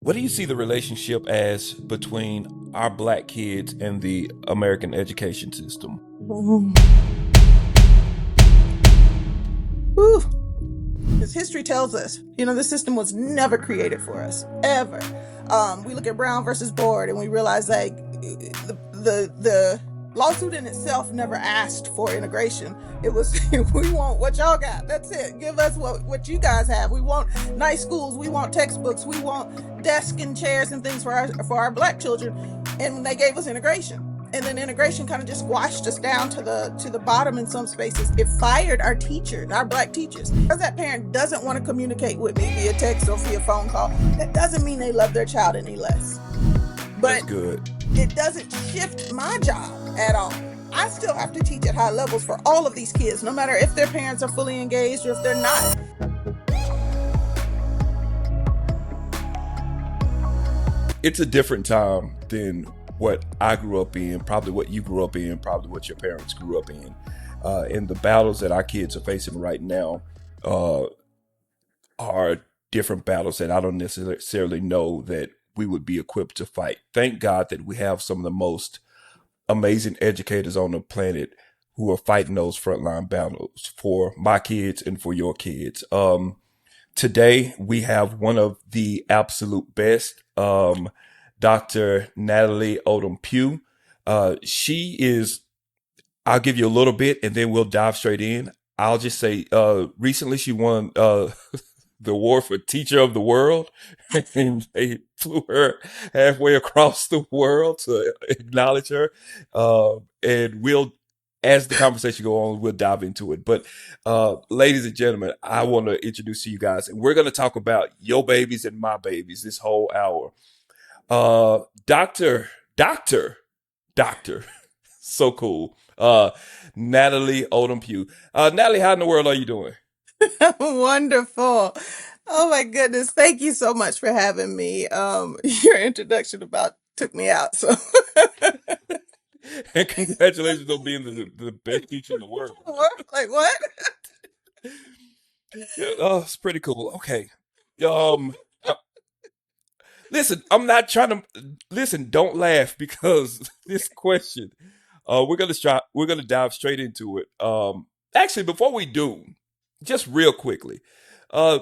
What do you see the relationship as between our black kids and the American education system? Whew. As history tells us, the system was never created for us, ever. We look at Brown versus Board and we realize that the lawsuit in itself never asked for integration. It was we want what y'all got. That's it. Give us what you guys have. We want nice schools. We want textbooks. We want desks and chairs and things for our black children. And they gave us integration, and then integration kind of just squashed us down to the bottom in some spaces. It fired our teachers, our black teachers. Because that parent doesn't want to communicate with me via text or via phone call, that doesn't mean they love their child any less. That's But good. it doesn't shift my job at all. I still have to teach at high levels for all of these kids, no matter if their parents are fully engaged or if they're not. It's a different time than what I grew up in, probably what you grew up in, probably what your parents grew up in. And the battles that our kids are facing right now uh, are different battles that I don't necessarily know that we would be equipped to fight. Thank God that we have some of the most amazing educators on the planet who are fighting those frontline battles for my kids and for your kids. Today we have one of the absolute best, Dr. Natalie Odom Pough. She is, I'll give you a little bit and then we'll dive straight in. I'll just say, recently she won the award for Teacher of the World, and they flew her halfway across the world to acknowledge her. And we'll, as the conversation go on, we'll dive into it. But ladies and gentlemen, I want to introduce to you guys, and we're going to talk about your babies and my babies this whole hour. Doctor, so cool. Natalie Odom Pough. Natalie, how in the world are you doing? Wonderful. Oh my goodness. Thank you so much for having me. Your introduction about took me out. So And congratulations on being the best teacher in the world. like what? Yeah, oh, it's pretty cool. Okay. Um, uh, listen, I'm not trying to listen. Don't laugh because this question. We're gonna dive straight into it. Actually, before we do, just real quickly, uh,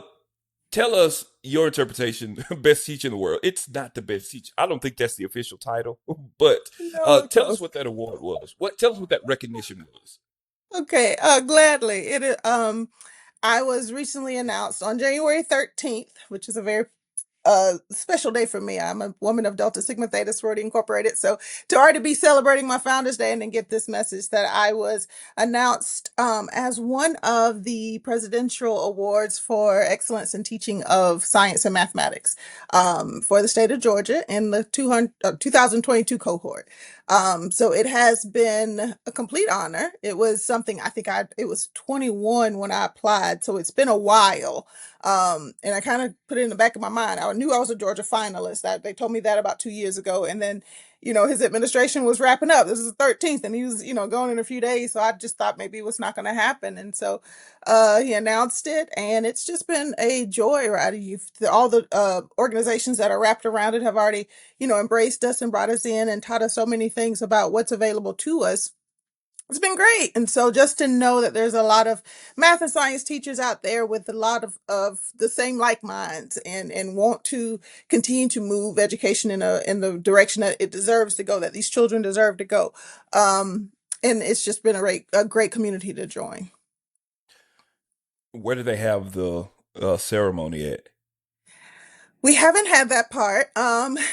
tell us your interpretation. Best teacher in the world. It's not the best teacher. I don't think that's the official title, but No, tell us close. what that award was. What tell us what that recognition was. Okay, gladly. I was recently announced on January 13th, which is a very special day for me. I'm a woman of Delta Sigma Theta Sorority Incorporated. So to already be celebrating my Founders Day and then get this message that I was announced as one of the presidential awards for excellence in teaching of science and mathematics for the state of Georgia in the 2022 cohort. So it has been a complete honor. It was something it was 21 when I applied. So it's been a while. And I kind of put it in the back of my mind. I knew I was a Georgia finalist. They told me that about 2 years ago. And then, his administration was wrapping up. This is the 13th, and he was, going in a few days. So I just thought maybe it was not going to happen. And so he announced it, and it's just been a joy, right? All the organizations that are wrapped around it have already, embraced us and brought us in and taught us so many things about what's available to us. It's been great. And so just to know that there's a lot of math and science teachers out there with a lot of the same like minds and want to continue to move education in the direction that it deserves to go, that these children deserve to go. And it's just been a great community to join. Where do they have the ceremony at? We haven't had that part.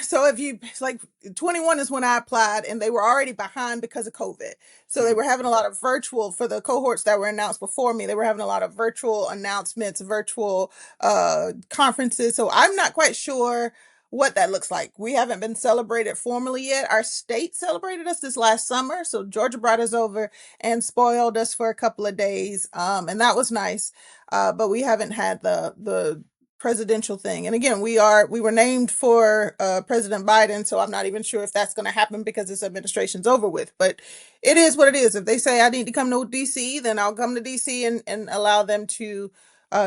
So if you like 21 is when I applied and they were already behind because of COVID. So they were having a lot of virtual for the cohorts that were announced before me. They were having a lot of virtual announcements, virtual conferences. So I'm not quite sure what that looks like. We haven't been celebrated formally yet. Our state celebrated us this last summer. So Georgia brought us over and spoiled us for a couple of days. And that was nice. But we haven't had the presidential thing. And again, we were named for President Biden, so I'm not even sure if that's going to happen because this administration's over with. But it is what it is. If they say I need to come to DC, then I'll come to DC and allow them to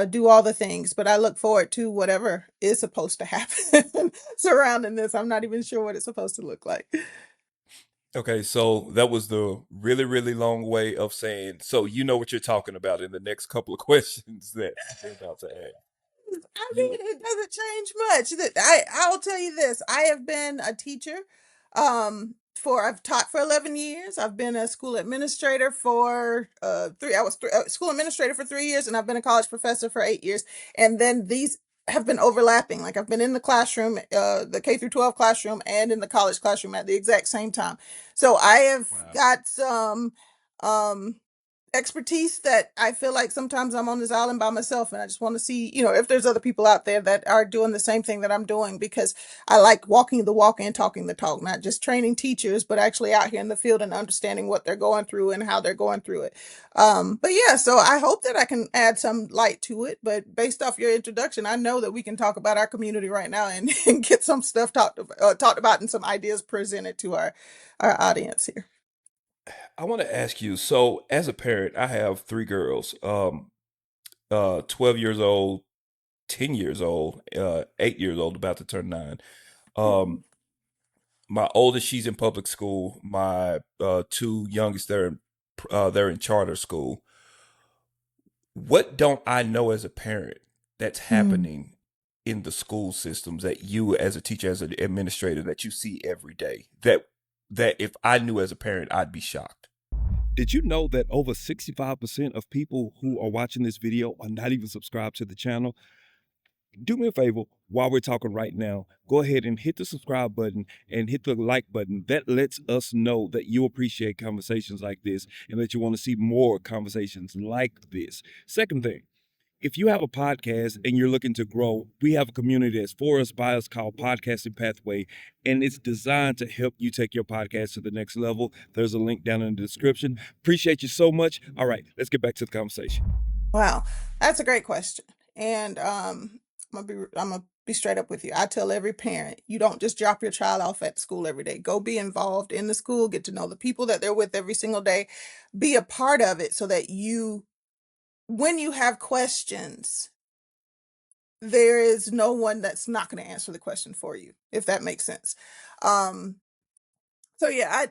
do all the things. But I look forward to whatever is supposed to happen surrounding this. I'm not even sure what it's supposed to look like. Okay, so that was the really, really long way of saying, so you know what you're talking about in the next couple of questions that we're about to ask. I mean, You, it doesn't change much. I'll tell you this. I have been a teacher for I've taught for 11 years. I've been a school administrator for 3 I was school administrator for 3 years, and I've been a college professor for 8 years. And then these have been overlapping. Like I've been in the classroom, the K through 12 classroom, and in the college classroom at the exact same time. So I have wow. got some um expertise that I feel like sometimes I'm on this island by myself, and I just want to see, if there's other people out there that are doing the same thing that I'm doing, because I like walking the walk and talking the talk, not just training teachers, but actually out here in the field and understanding what they're going through and how they're going through it. But yeah, so I hope that I can add some light to it. But based off your introduction, I know that we can talk about our community right now and get some stuff talked about and some ideas presented to our audience here. I want to ask you, so as a parent, I have three girls, 12 years old, 10 years old, 8 years old, about to turn 9. Um, my oldest, she's in public school. My two youngest, they're in charter school. What don't I know as a parent that's Mm. happening in the school systems that you, as a teacher, as an administrator, that you see every day, that if I knew as a parent, I'd be shocked? Did you know that over 65% of people who are watching this video are not even subscribed to the channel? Do me a favor while we're talking right now. Go ahead and hit the subscribe button and hit the like button. That lets us know that you appreciate conversations like this and that you want to see more conversations like this. Second thing, if you have a podcast and you're looking to grow, we have a community that's for us, by us, called Podcasting Pathway, and it's designed to help you take your podcast to the next level. There's a link down in the description. Appreciate you so much. All right, let's get back to the conversation. Wow, that's a great question. And I'm gonna be straight up with you. I tell every parent, you don't just drop your child off at school every day. Go be involved in the school, get to know the people that they're with every single day, be a part of it so that when you have questions, there is no one that's not going to answer the question for you, if that makes sense. Um, so yeah,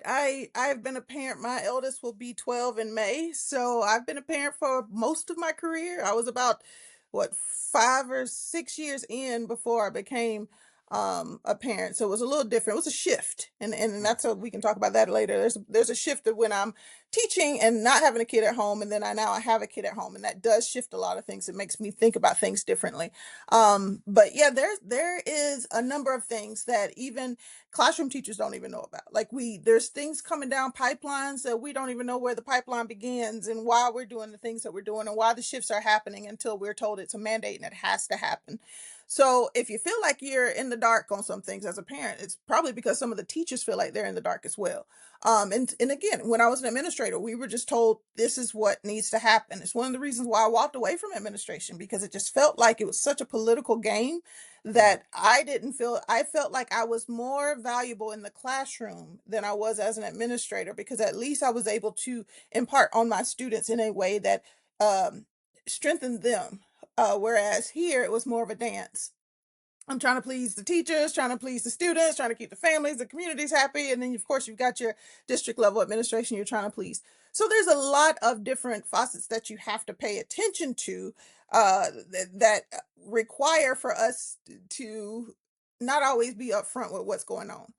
I've been a parent. My eldest will be 12 in May. So I've been a parent for most of my career. I was about what 5 or 6 years in before I became a parent. So it was a little different. It was a shift. And that's we can talk about that later. There's a shift of when I'm teaching and not having a kid at home, and then I have a kid at home, and that does shift a lot of things. It makes me think about things differently. But yeah, there is a number of things that even classroom teachers don't even know about. Like there's things coming down pipelines that we don't even know where the pipeline begins and why we're doing the things that we're doing and why the shifts are happening until we're told it's a mandate and it has to happen. So if you feel like you're in the dark on some things as a parent, it's probably because some of the teachers feel like they're in the dark as well. And again, when I was an administrator, we were just told this is what needs to happen. It's one of the reasons why I walked away from administration, because it just felt like it was such a political game that I felt like I was more valuable in the classroom than I was as an administrator, because at least I was able to impart on my students in a way that um, strengthened them. Whereas here it was more of a dance. I'm trying to please the teachers, trying to please the students, trying to keep the families, the communities happy. And then, of course, you've got your district level administration you're trying to please. So there's a lot of different facets that you have to pay attention to that require for us to not always be upfront with what's going on.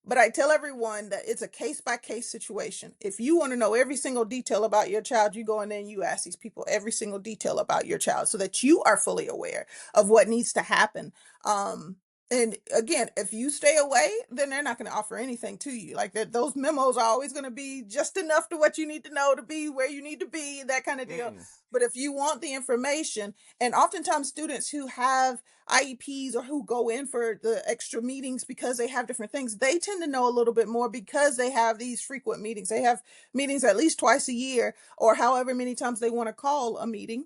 But I tell everyone that it's a case by case situation. If you want to know every single detail about your child, you go in there and you ask these people every single detail about your child so that you are fully aware of what needs to happen. Um, and again, if you stay away, then they're not going to offer anything to you. Like that, those memos are always going to be just enough to what you need to know to be where you need to be, that kind of deal. Mm. But if you want the information, and oftentimes students who have IEPs or who go in for the extra meetings because they have different things, they tend to know a little bit more because they have these frequent meetings. They have meetings at least twice a year or however many times they want to call a meeting.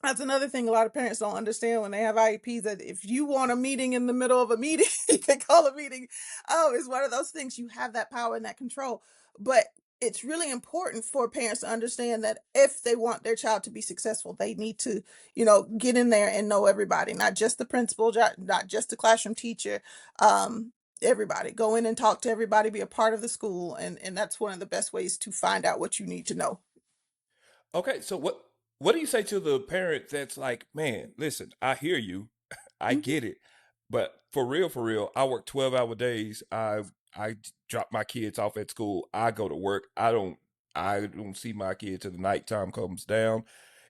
That's another thing a lot of parents don't understand when they have IEPs, that if you want a meeting in the middle of a meeting, you can call a meeting. Oh, it's one of those things. You have that power and that control. But it's really important for parents to understand that if they want their child to be successful, they need to, get in there and know everybody, not just the principal, not just the classroom teacher. Um, Everybody go in and talk to everybody, be a part of the school, and that's one of the best ways to find out what you need to know. Okay, so what do you say to the parent that's like, man, listen, I hear you, I Mhm. get it, but for real, I work 12-hour days. I drop my kids off at school. I go to work. I don't see my kids till the nighttime comes down.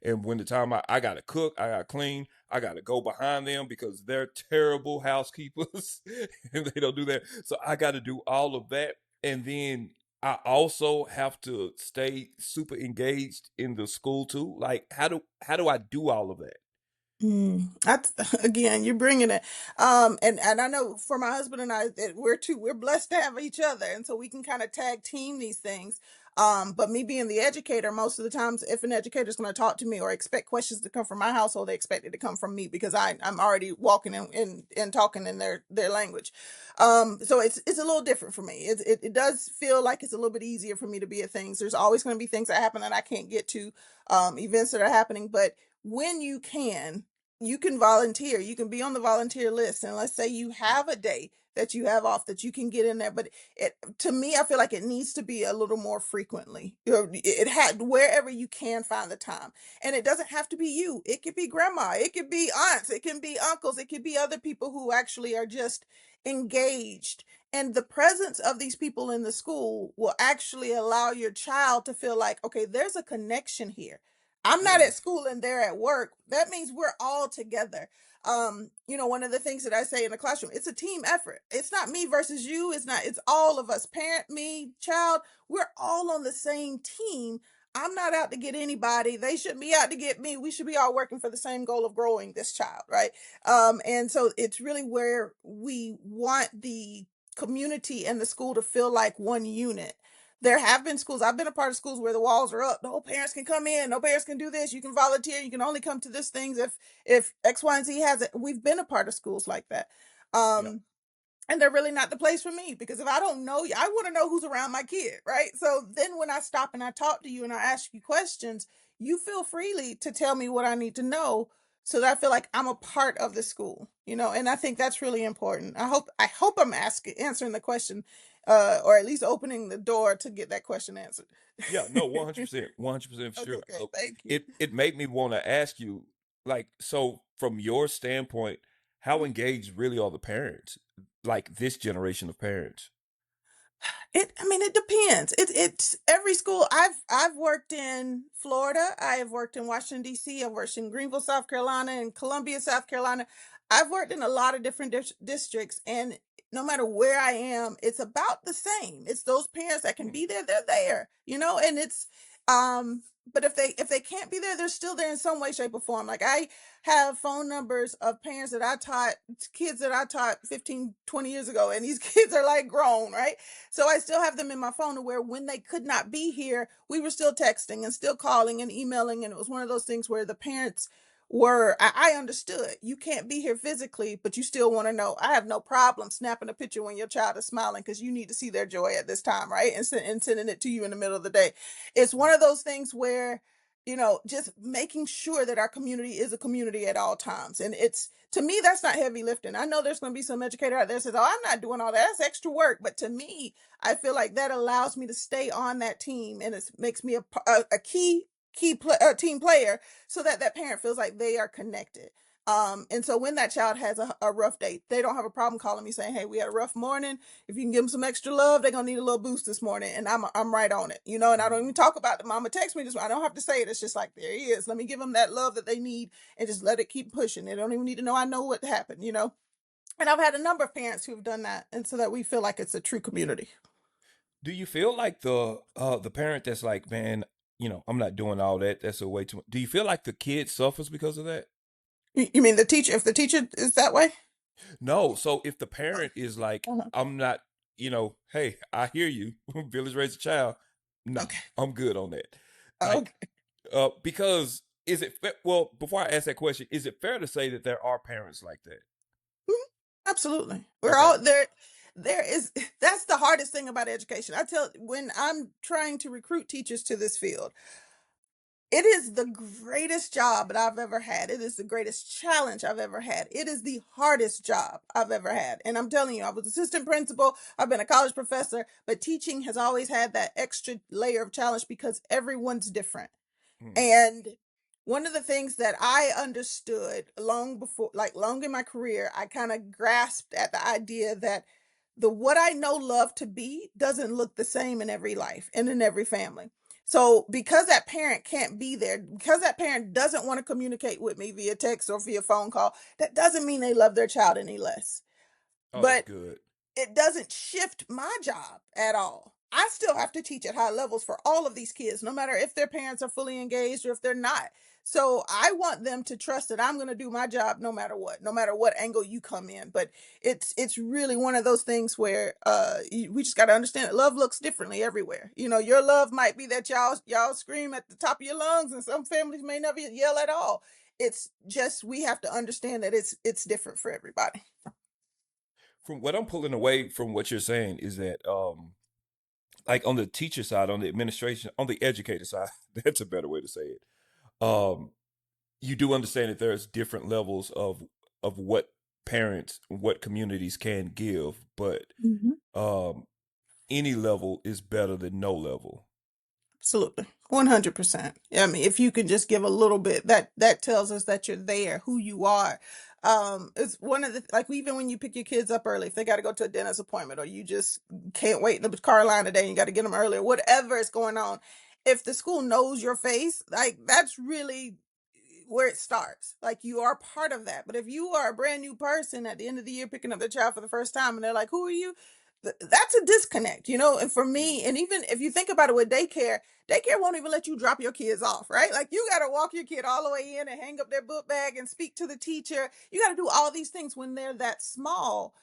And when the time I gotta cook, I gotta clean, I gotta go behind them because they're terrible housekeepers and they don't do that. So I gotta do all of that. And then I also have to stay super engaged in the school too. Like how do I do all of that? That's again, you're bringing it. And I know for my husband and I that we're blessed to have each other, and so we can kind of tag team these things. But me being the educator, most of the times, if an educator is going to talk to me or expect questions to come from my household, they expect it to come from me because I'm already walking and talking in their language. So it's a little different for me. It does feel like it's a little bit easier for me to be at things. There's always going to be things that happen that I can't get to, events that are happening, but when you can volunteer. You can be on the volunteer list. And let's say you have a day that you have off that you can get in there. But to me, I feel like it needs to be a little more frequently. It had wherever you can find the time. And it doesn't have to be you. It could be grandma. It could be aunts. It can be uncles. It could be other people who actually are just engaged. And the presence of these people in the school will actually allow your child to feel like, okay, there's a connection here. I'm not Mm, at school and they're at work. That means we're all together. One of the things that I say in the classroom, it's a team effort. It's not me versus you. It's all of us, parent, me, child. We're all on the same team. I'm not out to get anybody. They shouldn't be out to get me. We should be all working for the same goal of growing this child, right? And so it's really where we want the community and the school to feel like one unit. There have been schools, I've been a part of schools where the walls are up. No parents can come in, no parents can do this. You can volunteer, you can only come to this things if X, Y, and Z has it. We've been a part of schools like that. yeah. Um, and they're really not the place for me because if I don't know you, I want to know who's around my kid, right? So then when I stop and I talk to you and I ask you questions, you feel freely to tell me what I need to know so that I feel like I'm a part of the school, and I think that's really important. I hope I'm asking answering the question, or at least opening the door to get that question answered. Yeah, no, 100%, 100% Okay, sure. great. Thank you. It made me want to ask you, like, so from your standpoint, how engaged really are the parents, like this generation of parents? I mean, it depends. It's every school. I've worked in Florida. I have worked in Washington D.C. I've worked in Greenville, South Carolina, and Columbia, South Carolina. I've worked in a lot of different districts, and no matter where I am, it's about the same. It's those parents that can Hmm. be there, they're there, and um. But if they can't be there, they're still there in some way, shape, or form. Like I have phone numbers of parents that I taught, kids that I taught 15, 20 years ago, and these kids are like grown, right? So I still have them in my phone to where when they could not be here, we were still texting and still calling and emailing. And it was one of those things where the parents I understood you can't be here physically, but you still want to know. I have no problem snapping a picture when your child is smiling because you need to see their joy at this time, right? And sending it to you in the middle of the day. It's one of those things where, just making sure that our community is a community at all times. And it's, to me, that's not heavy lifting. I know there's going to be some educator out there that says, oh, I'm not doing all that. That's extra work. But to me, I feel like that allows me to stay on that team and it makes me a team player so that that parent feels like they are connected. And so when that child has a rough day, they don't have a problem calling me saying, hey, we had a rough morning. If you can give them some extra love, they're going to need a little boost this morning. And I'm right on it, and I don't even talk about the mama text me. I don't have to say it. It's just like, there he is. Let me give them that love that they need and just let it keep pushing. They don't even need to know I know what happened. And I've had a number of parents who've done that. And so that we feel like it's a true community. Do you feel like the parent that's like, man, I'm not doing all that. That's a way too much. Do you feel like the kid suffers because of that? You mean the teacher, if the teacher is that way? No. So if the parent is like, Uh-huh. I'm not, hey, I hear you. Village raised a child. No, Okay. I'm good on that. Like, Okay. because well, before I ask that question, is it fair to say that there are parents like that? Mhm. Absolutely. We're Okay. all there. there is that's the hardest thing about education. I tell when I'm trying to recruit teachers to this field, it is the greatest job that I've ever had. It is the greatest challenge I've ever had. It is the hardest job I've ever had. And I'm telling you, I was assistant principal, I've been a college professor, but teaching has always had that extra layer of challenge because everyone's different. Mm, And one of the things that I understood long before, like long in my career, I kind of grasped at the idea that the what I know love to be doesn't look the same in every life and in every family. So because that parent can't be there, because that parent doesn't want to communicate with me via text or via phone call, that doesn't mean they love their child any less. oh, that's But good. it doesn't shift my job at all. I still have to teach at high levels for all of these kids, no matter if their parents are fully engaged or if they're not. So I want them to trust that I'm going to do my job no matter what angle you come in. But it's really one of those things where we just got to understand that love looks differently everywhere. You know, your love might be that y'all scream at the top of your lungs, and some families may never yell at all. It's just we have to understand that it's different for everybody. From what I'm pulling away from what you're saying is that, like on the teacher side, on the administration, on the educator side, that's a better way to say it. Um, you do understand that there's different levels of what parents, what communities can give, but Mhm. um, any level is better than no level. Absolutely. 100%. I mean, if you can just give a little bit, that tells us that you're there, who you are. It's one of the like even when you pick your kids up early, if they got to go to a dentist appointment or you just can't wait in the car line today and you got to get them early or whatever is going on, if the school knows your face, like that's really where it starts. Like you are part of that. But if you are a brand new person at the end of the year picking up their child for the first time and they're like, "Who are you?" That's a disconnect, you know. And for me, and even if you think about it with daycare, daycare won't even let you drop your kids off, right? Like you got to walk your kid all the way in and hang up their book bag and speak to the teacher. You got to do all these things when they're that small,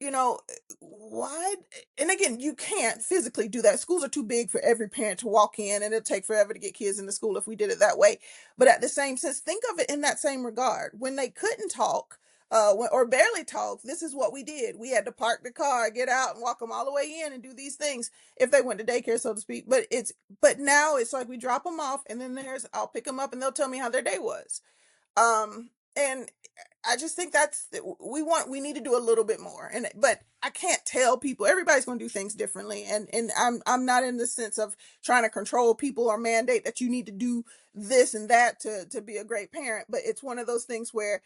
you know. Why? And again, you can't physically do that. Schools are too big for every parent to walk in, and it'll take forever to get kids into school if we did it that way. But at the same sense, think of it in that same regard. When they couldn't talk, or barely talk, this is what we did. We had to park the car, get out, and walk them all the way in, and do these things if they went to daycare, so to speak. But now it's like we drop them off, and then I'll pick them up, and they'll tell me how their day was. And I just think we need to do a little bit more. And but I can't tell people, everybody's going to do things differently, and I'm not in the sense of trying to control people or mandate that you need to do this and that to be a great parent. But it's one of those things where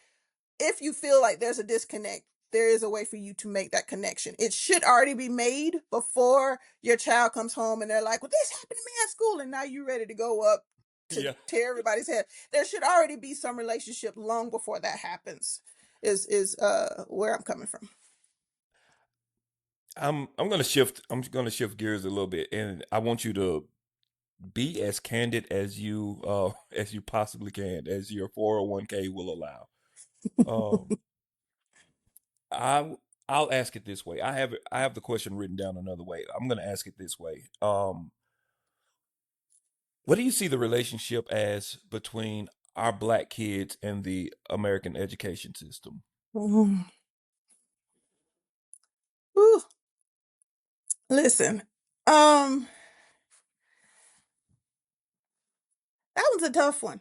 if you feel like there's a disconnect, there is a way for you to make that connection. It should already be made before your child comes home and they're like, "Well, this happened to me at school," and now you're ready to go up to Yeah, tear everybody's head. There should already be some relationship long before that happens. Is where I'm coming from. I'm gonna shift. I'm gonna shift gears a little bit, and I want you to be as candid as you possibly can, as your 401k will allow. Um, I I'll ask it this way. I have the question written down another way. I'm gonna ask it this way. What do you see the relationship as between our black kids and the American education system? Mhm. Whew. Listen, that was a tough one.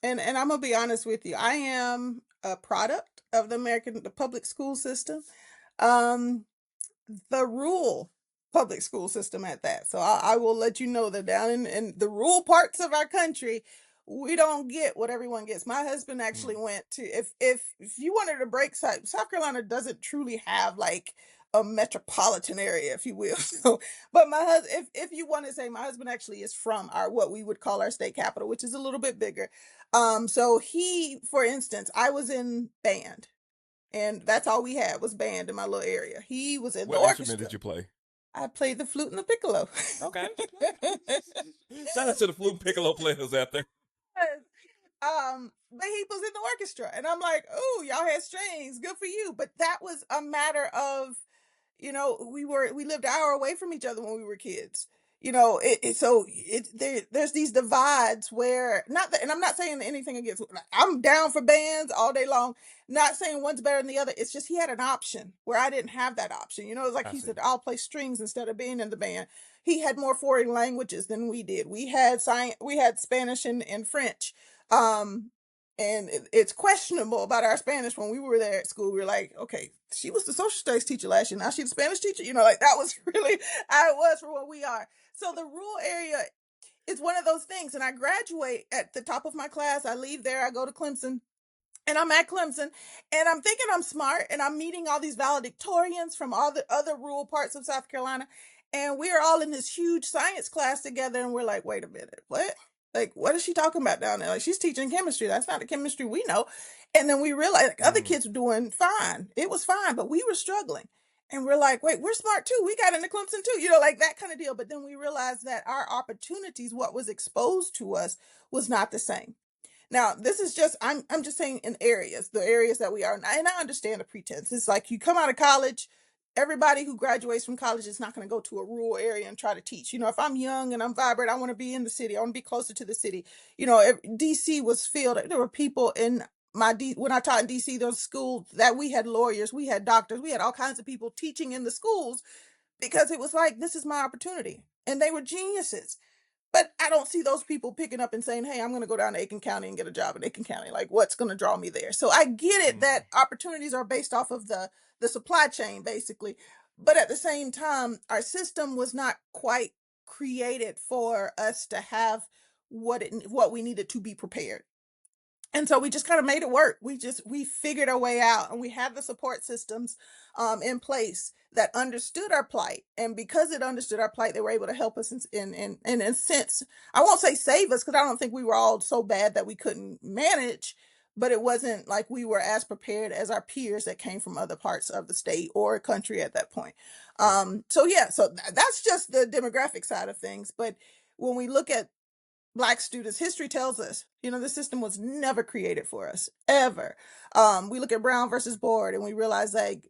And I'm gonna be honest with you. I am a product of the public school system. Um, the rural public school system at that. So I will let you know that down in the rural parts of our country, we don't get what everyone gets. My husband actually Mm, went to if you wanted to break South Carolina doesn't truly have like a metropolitan area, if you will. So, but my husband, if you want to say, my husband actually is from our what we would call our state capital, which is a little bit bigger. So he, for instance, I was in band and that's all we had was band in my little area. He was in the what instrument orchestra. did you play? I played the flute and the piccolo. Okay. Shout out to the flute piccolo players out there. But he was in the orchestra, and I'm like, "Oh, y'all had strings, good for you." But that was a matter of, we lived an hour away from each other when we were kids. There's these divides where not that, and I'm not saying anything against. I'm down for bands all day long. Not saying one's better than the other. It's just he had an option where I didn't have that option. It's like I he said, see. I'll play strings instead of being in the band. He had more foreign languages than we did. We had science, we had Spanish and French. Um, and it's questionable about our Spanish when we were there at school. We were like, okay, she was the social studies teacher last year. Now she's the Spanish teacher. Like that was really how it was for what we are. So the rural area is one of those things. And I graduate at the top of my class. I leave there. I go to Clemson, and I'm at Clemson, and I'm thinking I'm smart, and I'm meeting all these valedictorians from all the other rural parts of South Carolina, and we're all in this huge science class together, and we're like, wait a minute, what? Like, what is she talking about down there? Like, she's teaching chemistry. That's not the chemistry we know. And then we realized like, other Mm, kids were doing fine. It was fine, but we were struggling. And we're like, wait, we're smart too. We got into Clemson too, like that kind of deal. But then we realized that our opportunities, what was exposed to us, was not the same. Now, this is just I'm just saying in areas, the areas that we are, and I understand the pretense. It's like you come out of college, everybody who graduates from college is not going to go to a rural area and try to teach. If I'm young and I'm vibrant, I want to be in the city. I want to be closer to the city. DC was filled. There were people in when I taught in DC, those schools that we had lawyers, we had doctors, we had all kinds of people teaching in the schools because it was like this is my opportunity, and they were geniuses. But I don't see those people picking up and saying, hey, I'm going to go down to Aiken County and get a job in Aiken County. Like, what's going to draw me there? So I get it mm, that opportunities are based off of the supply chain, basically. But at the same time, our system was not quite created for us to have what we needed to be prepared. And so we just kind of made it work. We figured our way out, and we had the support systems in place that understood our plight. And because it understood our plight, they were able to help us in a sense. I won't say save us, because I don't think we were all so bad that we couldn't manage, but it wasn't like we were as prepared as our peers that came from other parts of the state or country at that point. right. So yeah, so that's just the demographic side of things. But when we look at Black students, history tells us, the system was never created for us, ever. We look at Brown versus Board, and we realize like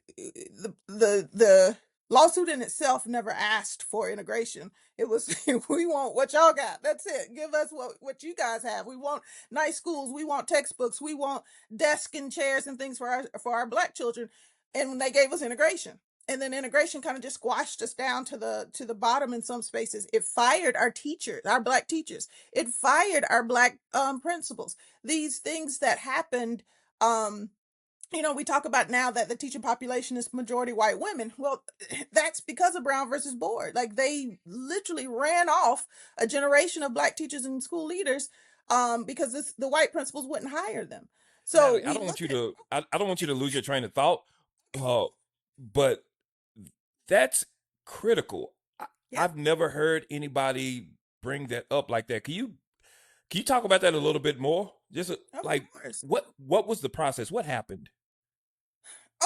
the lawsuit in itself never asked for integration. It was we want what y'all got. That's it. Give us what you guys have. We want nice schools. We want textbooks. We want desks and chairs and things for our Black children. And they gave us integration, and then integration kind of just squashed us down to the bottom in some spaces. It fired our teachers, our Black teachers. It fired our Black principals. These things that happened. um we talk about now that the teaching population is majority white women. Well, that's because of Brown versus Board. Like, they literally ran off a generation of Black teachers and school leaders because the white principals wouldn't hire them. So Natalie, I we don't want look you at to. I don't want you to lose your train of thought. Uh, but that's critical. yeah, I've never heard anybody bring that up like that. Can you talk about that a little bit more? Just of like course. what was the process? What happened?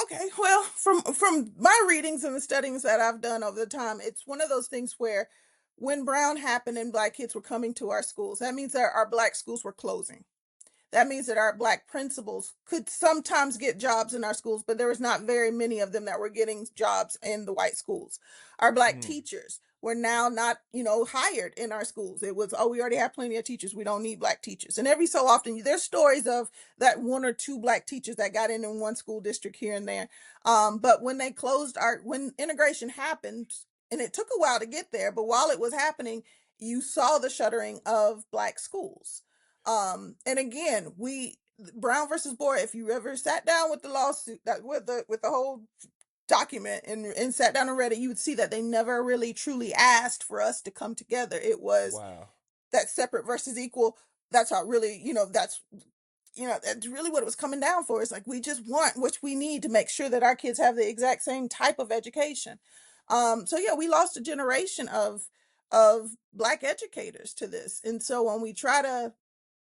Okay, well, from my readings and the studies that I've done over the time, it's one of those things where when Brown happened and Black kids were coming to our schools, that means that our Black schools were closing. That means that our Black principals could sometimes get jobs in our schools, but there was not very many of them that were getting jobs in the white schools. Our Black Mm, teachers were now not, hired in our schools. It was, oh, we already have plenty of teachers. We don't need Black teachers. And every so often, there's stories of that one or two Black teachers that got in one school district here and there. But when integration happened, and it took a while to get there, but while it was happening, you saw the shuttering of Black schools. And again, we Brown versus Board. If you ever sat down with the lawsuit, that with the whole document and sat down and read it, you would see that they never really truly asked for us to come together. It was wow. that separate versus equal. That's how really, that's really what it was coming down for. It's like we just want what we need to make sure that our kids have the exact same type of education. So yeah, we lost a generation of Black educators to this. And so when we try to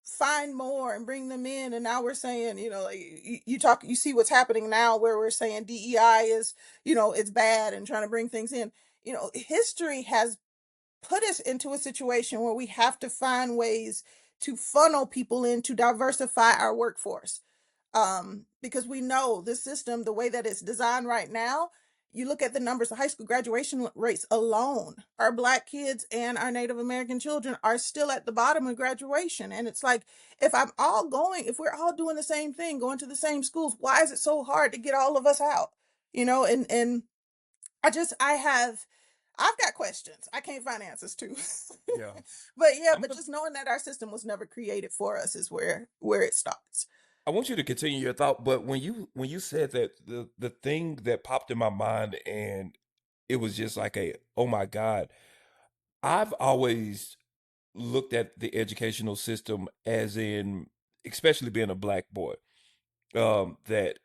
find more and bring them in, and now we're saying, like you see what's happening now, where we're saying DEI is, it's bad, and trying to bring things in. History has put us into a situation where we have to find ways to funnel people in to diversify our workforce. Because we know the system, the way that it's designed right now, you look at the numbers, the high school graduation rates alone, our Black kids and our Native American children are still at the bottom of graduation. And it's like, if we're all doing the same thing, going to the same schools, why is it so hard to get all of us out? And I've got questions. I can't find answers to. Yeah. But yeah, I'm but gonna just knowing that our system was never created for us is where it starts. I want you to continue your thought, but when you said that, the thing that popped in my mind, and it was just like a, oh my God. I've always looked at the educational system as in, especially being a black boy, that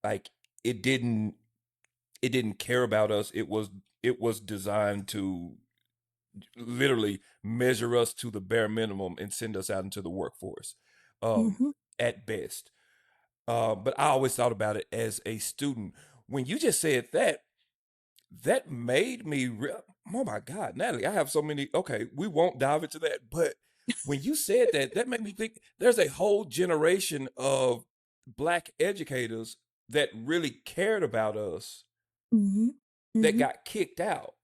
like it didn't it didn't care about us. It was designed to literally measure us to the bare minimum and send us out into the workforce, um, Hmm. at best. But I always thought about it as a student. When you just said that, that made me oh my God, Natalie, I have so many. Okay, we won't dive into that, but when you said that, that made me think there's a whole generation of black educators that really cared about us Hmm. that Hmm. got kicked out.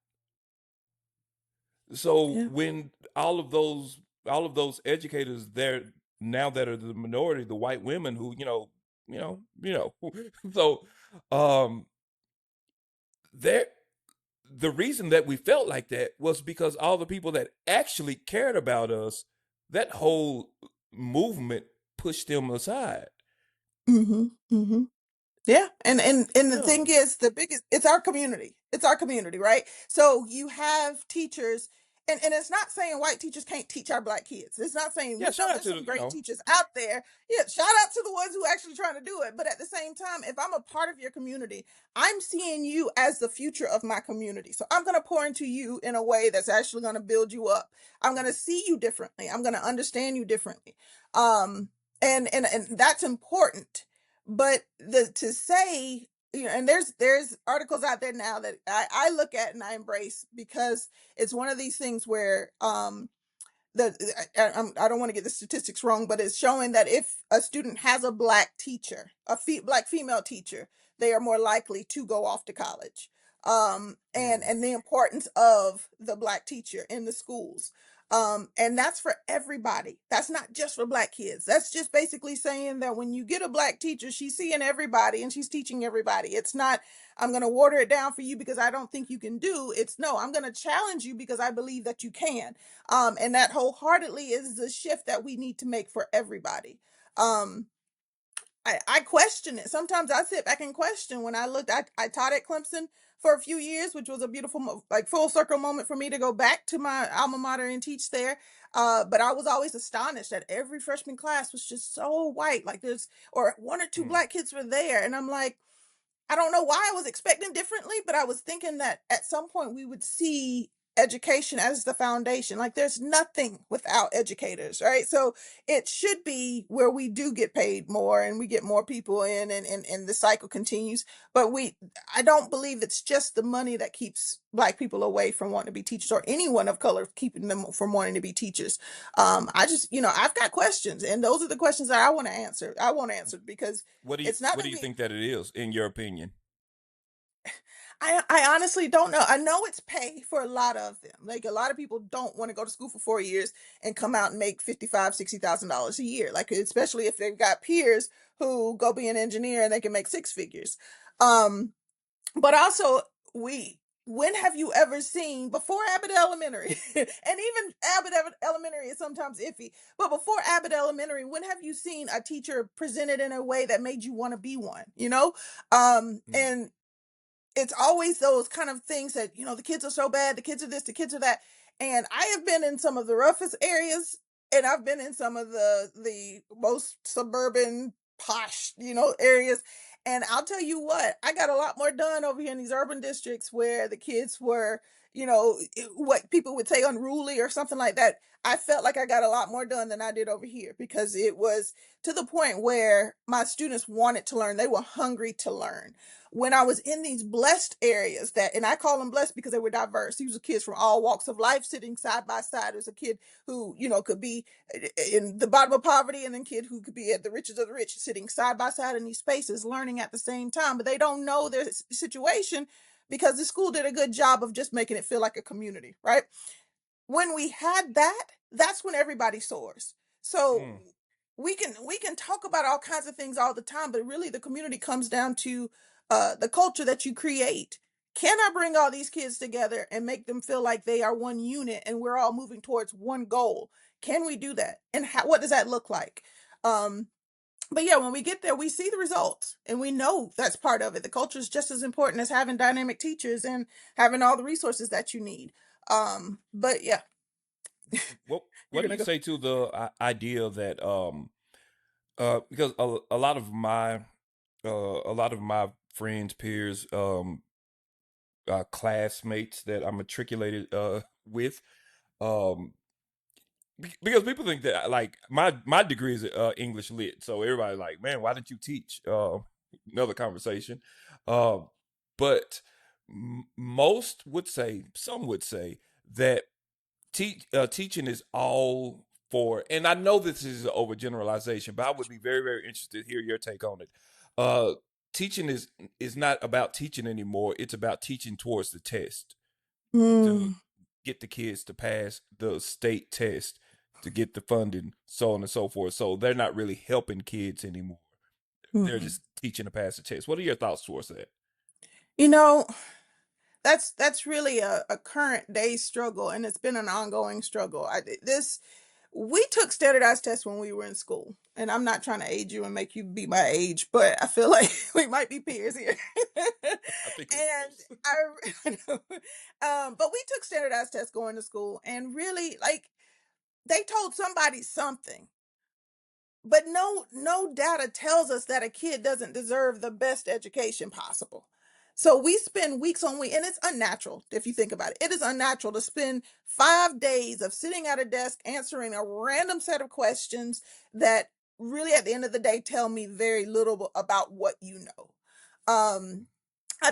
So Yeah. when all of those educators there now that are the minority, the white women who, so um there the reason that we felt like that was because all the people that actually cared about us, that whole movement pushed them aside. Hmm. Hmm. Yeah, and the Yeah. thing is, the biggest it's our community. It's our community, right? So you have teachers, and it's not saying white teachers can't teach our Black kids. It's not saying, Yeah, we know shout out there's to the, some great teachers out there. Yeah, shout out to the ones who actually trying to do it. But at the same time, if I'm a part of your community, I'm seeing you as the future of my community. So I'm gonna pour into you in a way that's actually gonna build you up. I'm gonna see you differently. I'm gonna understand you differently. Um, and that's important, but the to say, and there's articles out there now that I look at and I embrace, because it's one of these things where I don't want to get the statistics wrong, but it's showing that if a student has a Black teacher, Black female teacher, they are more likely to go off to college. And Mm, the importance of the Black teacher in the schools. And that's for everybody. That's not just for Black kids. That's just basically saying that when you get a Black teacher, she's seeing everybody and she's teaching everybody. It's not, I'm going to water it down for you because I don't think you can do. It's no, I'm going to challenge you because I believe that you can. And that wholeheartedly is the shift that we need to make for everybody. Um, I question it. Sometimes I sit back and question when I taught at Clemson for a few years, which was a beautiful, like full circle moment for me to go back to my alma mater and teach there. But I was always astonished that every freshman class was just so white. Like or one or two mm. Black kids were there. And I'm like, I don't know why I was expecting differently, but I was thinking that at some point we would see education as the foundation. Like there's nothing without educators, right? So it should be where we do get paid more and we get more people in, and the cycle continues. But I don't believe it's just the money that keeps Black people away from wanting to be teachers, or anyone of color keeping them from wanting to be teachers. I just, I've got questions, and those are the questions that I want to answer. I want answered because What do you it's not what that do you we think that it is, in your opinion? I honestly don't know. I know it's pay for a lot of them. Like a lot of people don't want to go to school for 4 years and come out and make $55,000-$60,000 a year. Like especially if they've got peers who go be an engineer and they can make six figures. Um, but also, we when have you ever seen before Abbott Elementary, and even Abbott Elementary is sometimes iffy, but before Abbott Elementary, when have you seen a teacher presented in a way that made you want to be one? Mm, And it's always those kind of things that, the kids are so bad, the kids are this, the kids are that. And I have been in some of the roughest areas, and I've been in some of the most suburban posh, areas. And I'll tell you what, I got a lot more done over here in these urban districts where the kids were, what people would say unruly or something like that. I felt like I got a lot more done than I did over here, because it was to the point where my students wanted to learn. They were hungry to learn. When I was in these blessed areas, and I call them blessed because they were diverse. These were kids from all walks of life sitting side by side. There's a kid who, could be in the bottom of poverty, and then kid who could be at the riches of the rich, sitting side by side in these spaces, learning at the same time, but they don't know their situation because the school did a good job of just making it feel like a community, right? When we had that, that's when everybody soars. So Mm. we can talk about all kinds of things all the time, but really the community comes down to the culture that you create. Can I bring all these kids together and make them feel like they are one unit and we're all moving towards one goal? Can we do that? And what does that look like? Um, but yeah, when we get there, we see the results and we know that's part of it. The culture is just as important as having dynamic teachers and having all the resources that you need. But yeah, What you're do gonna you go. say to the idea that because a lot of my friends, peers, classmates that I'm matriculated with, um, because people think that like my degree is English lit, so everybody like, man, why didn't you teach? Another conversation, uh, but most would say, some would say that teaching is all for, and I know this is an overgeneralization, but I would be very, very interested to hear your take on it. Uh, Teaching is not about teaching anymore. It's about teaching towards the test to Mm, get the kids to pass the state test, to get the funding, so on and so forth. So they're not really helping kids anymore. They're mhm. just teaching to pass the test. What are your thoughts towards that? You know, that's really a current day struggle, and it's been an ongoing struggle. This we took standardized tests when we were in school, and I'm not trying to age you and make you be my age, but I feel like we might be peers here. I think we're And close. but we took standardized tests going to school, and really, like, they told somebody something, but no data tells us that a kid doesn't deserve the best education possible. So we spend weeks on week, and it's unnatural if you think about it. It is unnatural to spend 5 days of sitting at a desk answering a random set of questions that really at the end of the day tell me very little about what you know. I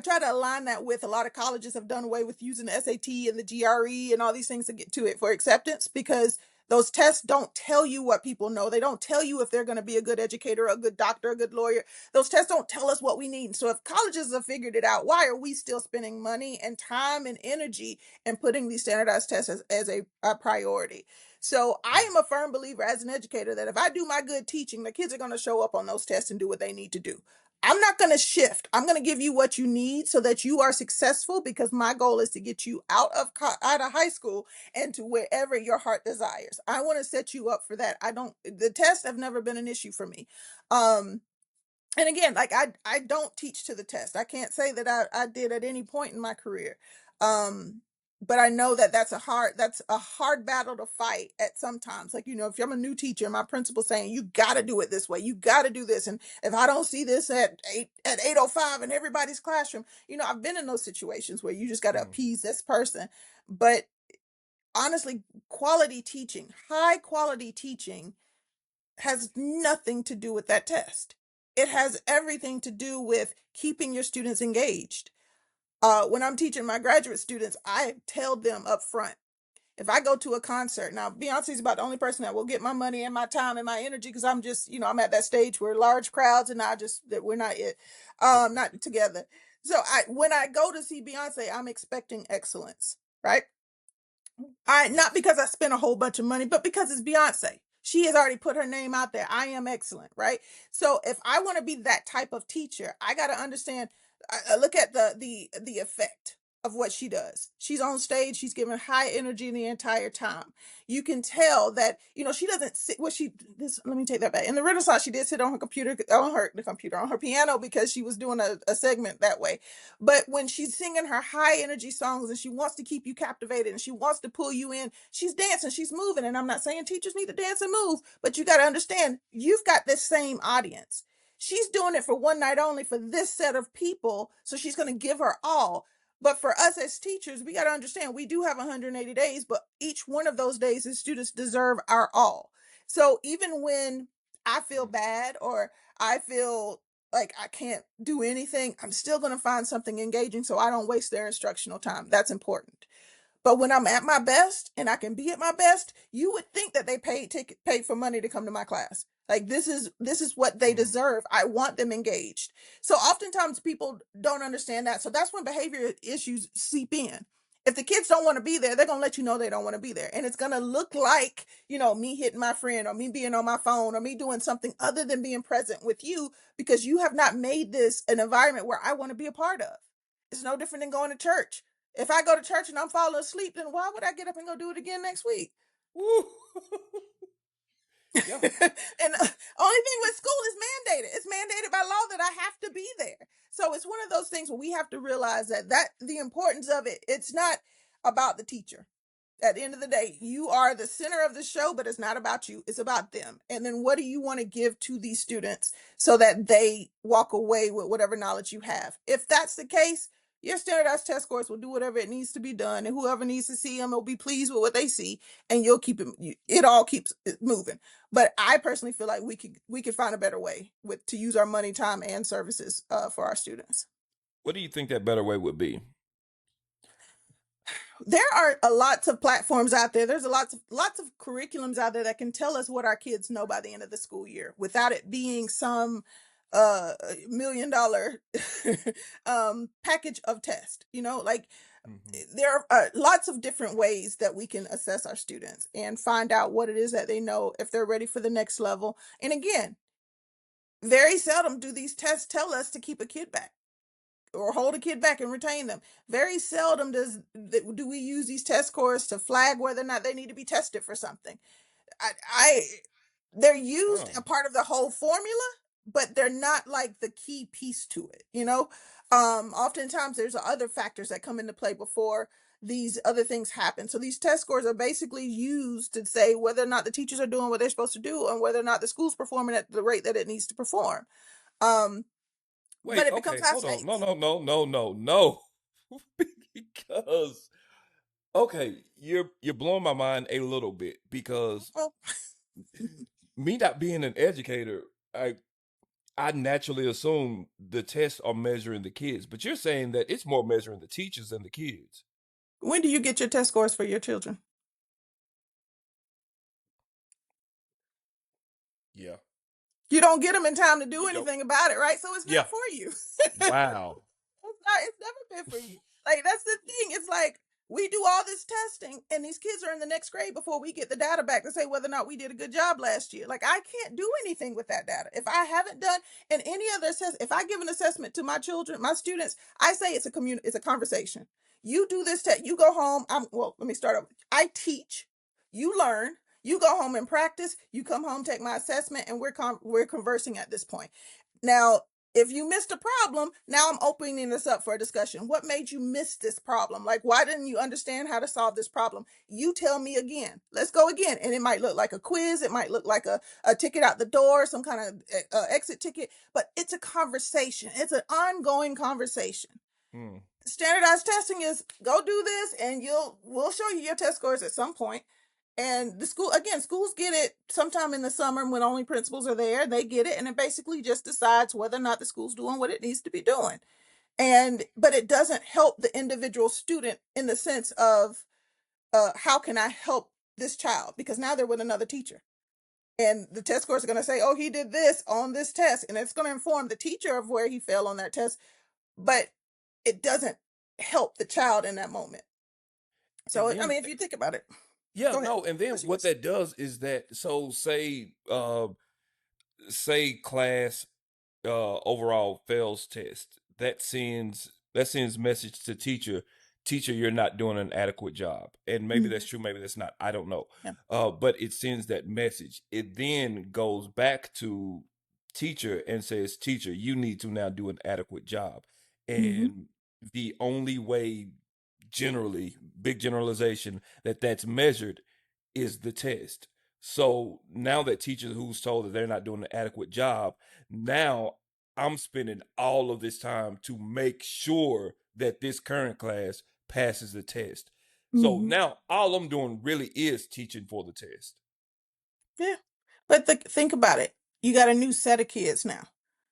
try to align that with a lot of colleges have done away with using the SAT and the GRE and all these things to get to it for acceptance, because those tests don't tell you what people know. They don't tell you if they're going to be a good educator, a good doctor, a good lawyer. Those tests don't tell us what we need. So if colleges have figured it out, why are we still spending money and time and energy and putting these standardized tests as a priority? So I am a firm believer as an educator that if I do my good teaching, the kids are going to show up on those tests and do what they need to do. I'm not going to shift. I'm going to give you what you need so that you are successful, because my goal is to get you out of high school and to wherever your heart desires. I want to set you up for that. I don't The tests have never been an issue for me. Um and again, like, I don't teach to the test. I can't say that I did at any point in my career. um but I know that that's a hard battle to fight at sometimes. Like, if I'm a new teacher, my principal saying you got to do it this way, you got to do this, and if I don't see this at 8:05 in everybody's classroom, I've been in those situations where you just got to Mm. appease this person. But honestly, quality teaching, high quality teaching, has nothing to do with that test. It has everything to do with keeping your students engaged. When I'm teaching my graduate students, I tell them up front, if I go to a concert, now Beyonce's about the only person that will get my money and my time and my energy, because I'm just, I'm at that stage where large crowds and that we're not it, not together. So when I go to see Beyonce, I'm expecting excellence, right? Not Yes. because I spent a whole bunch of money, but because it's Beyonce. She has already put her name out there. I am excellent, right? So if I want to be that type of teacher, I got to understand. I look at the effect of what she does. She's on stage. She's giving high energy the entire time. You can tell that she doesn't sit. Well, she this. Let me take that back. In the Renaissance, she did sit on her computer, on her piano, because she was doing a segment that way. But when she's singing her high energy songs and she wants to keep you captivated and she wants to pull you in, she's dancing, she's moving. And I'm not saying teachers need to dance and move, but you got to understand, you've got this same audience. She's doing it for one night only for this set of people. So she's going to give her all. But for us as teachers, we got to understand we do have 180 days, but each one of those days, the students deserve our all. So even when I feel Mm. bad or I feel like I can't do anything, I'm still going to find something engaging so I don't waste their instructional time. That's important. But when I'm at my best and I can be at my best, you would think that they paid for money to come to my class. Like this is what they Mm. deserve. I want them engaged. So oftentimes people don't understand that. So that's when behavior issues seep in. If the kids don't want to be there, they're going to let you know they don't want to be there. And it's going to look like, me hitting my friend or me being on my phone or me doing something other than being present with you because you have not made this an environment where I want to be a part of. It's no different than going to church. If I go to church and I'm falling asleep, then why would I get up and go do it again next week? Woo. Yeah. And only thing with school is mandated. It's mandated by law that I have to be there. So it's one of those things where we have to realize that the importance of it, it's not about the teacher. At the end of the day, you are the center of the show, but it's not about you. It's about them. And then what do you want to give to these students so that they walk away with whatever knowledge you have? If that's the case, your standardized test scores will do whatever it needs to be done, and whoever needs to see them will be pleased with what they see, and you'll keep it. It all keeps it moving. But I personally feel like we could find a better way with to use our money, time, and services for our students. What do you think that better way would be? There are a lots of platforms out there. There's a lots of curriculums out there that can tell us what our kids know by the end of the school year without it being some $1 million package of test. Like Hmm. there are lots of different ways that we can assess our students and find out what it is that they know if they're ready for the next level. And again, very seldom do these tests tell us to keep a kid back or hold a kid back and retain them. Very seldom do we use these test scores to flag whether or not they need to be tested for something. I they're used Oh. a part of the whole formula, but they're not like the key piece to it. Oftentimes there's other factors that come into play before these other things happen. So these test scores are basically used to say whether or not the teachers are doing what they're supposed to do and whether or not the school's performing at the rate that it needs to perform. Um, but Wait, it becomes okay, high hold on. No, stakes. no, no, no, no, no. Because okay, you're blowing my mind a little bit because Well, me not being an educator, I naturally assume the tests are measuring the kids, but you're saying that it's more measuring the teachers than the kids. when do you get your test scores for your children? Yeah. You don't get them in time to do You don't. anything about it, right? So it's Yeah. not for you. Wow. It's never been for you. Like that's the thing. It's like we do all this testing and these kids are in the next grade before we get the data back to say whether or not we did a good job last year. Like I can't do anything with that data. If I haven't done and any other assessment, if I give an assessment to my children, my students, I say it's a conversation. You do this test, you go home. Let me start over. I teach, you learn, you go home and practice, you come home, take my assessment, and we're conversing at this point. Now, if you missed a problem, now I'm opening this up for a discussion. What made you miss this problem? Like, why didn't you understand how to solve this problem? You tell me again. Let's go again. And it might look like a quiz. It might look like a ticket out the door, some kind of exit ticket, but it's a conversation. It's an ongoing conversation. Hmm. Standardized testing is go do this and we'll show you your test scores at some point. And the schools get it sometime in the summer when only principals are there. They get it, and it basically just decides whether or not the school's doing what it needs to be doing. But it doesn't help the individual student in the sense of how can I help this child? Because now they're with another teacher. And the test scores are going to say, oh, he did this on this test. And it's going to inform the teacher of where he fell on that test. But it doesn't help the child in that moment. And So, I then mean, if you think about it, yeah, go ahead. no, and then What's what yours? that does is that so say class overall fails test, that sends message to teacher, you're not doing an adequate job. And maybe that's Mhm. true, maybe that's not, I don't know. Yeah. But it sends that message. It then goes back to teacher and says, teacher, you need to now do an adequate job. Hmm. And the only way, generally, big generalization, that's measured is the test. So now that teachers who's told that they're not doing an adequate job, now I'm spending all of this time to make sure that this current class passes the test. So Hmm. now all I'm doing really is teaching for the test. Yeah. But think about it. You got a new set of kids now.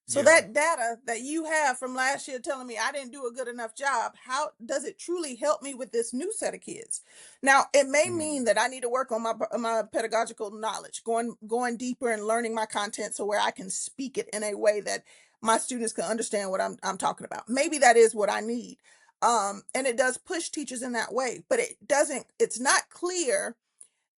So Yeah. that data that you have from last year telling me I didn't do a good enough job, how does it truly help me with this new set of kids? Now, it may mean Mm. that I need to work on my pedagogical knowledge, going deeper and learning my content so where I can speak it in a way that my students can understand what I'm talking about. Maybe that is what I need. And it does push teachers in that way, but it's not clear.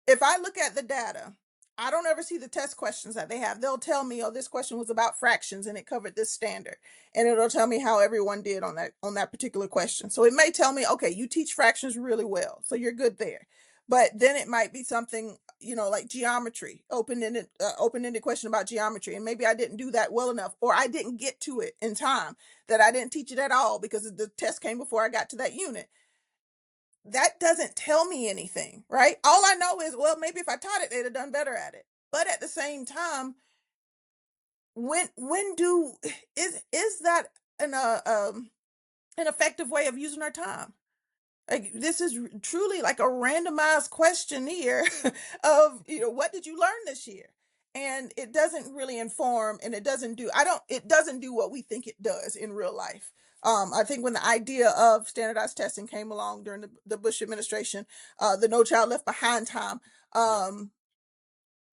If I look at the data, I don't ever see the test questions that they have. They'll tell me, oh, this question was about fractions and it covered this standard. And it'll tell me how everyone did on that particular question. So it may tell me, okay, you teach fractions really well, so you're good there. But then it might be something, like geometry, open-ended question about geometry. And maybe I didn't do that well enough, or I didn't get to it in time, that I didn't teach it at all because the test came before I got to that unit. That doesn't tell me anything, right? All I know is, well, maybe if I taught it, they'd have done better at it. But at the same time, when do is that an effective way of using our time? Like, this is truly like a randomized questionnaire of, what did you learn this year? And it doesn't really inform, and it doesn't do what we think it does in real life. I think when the idea of standardized testing came along during the Bush administration, the No Child Left Behind time, Yeah. um,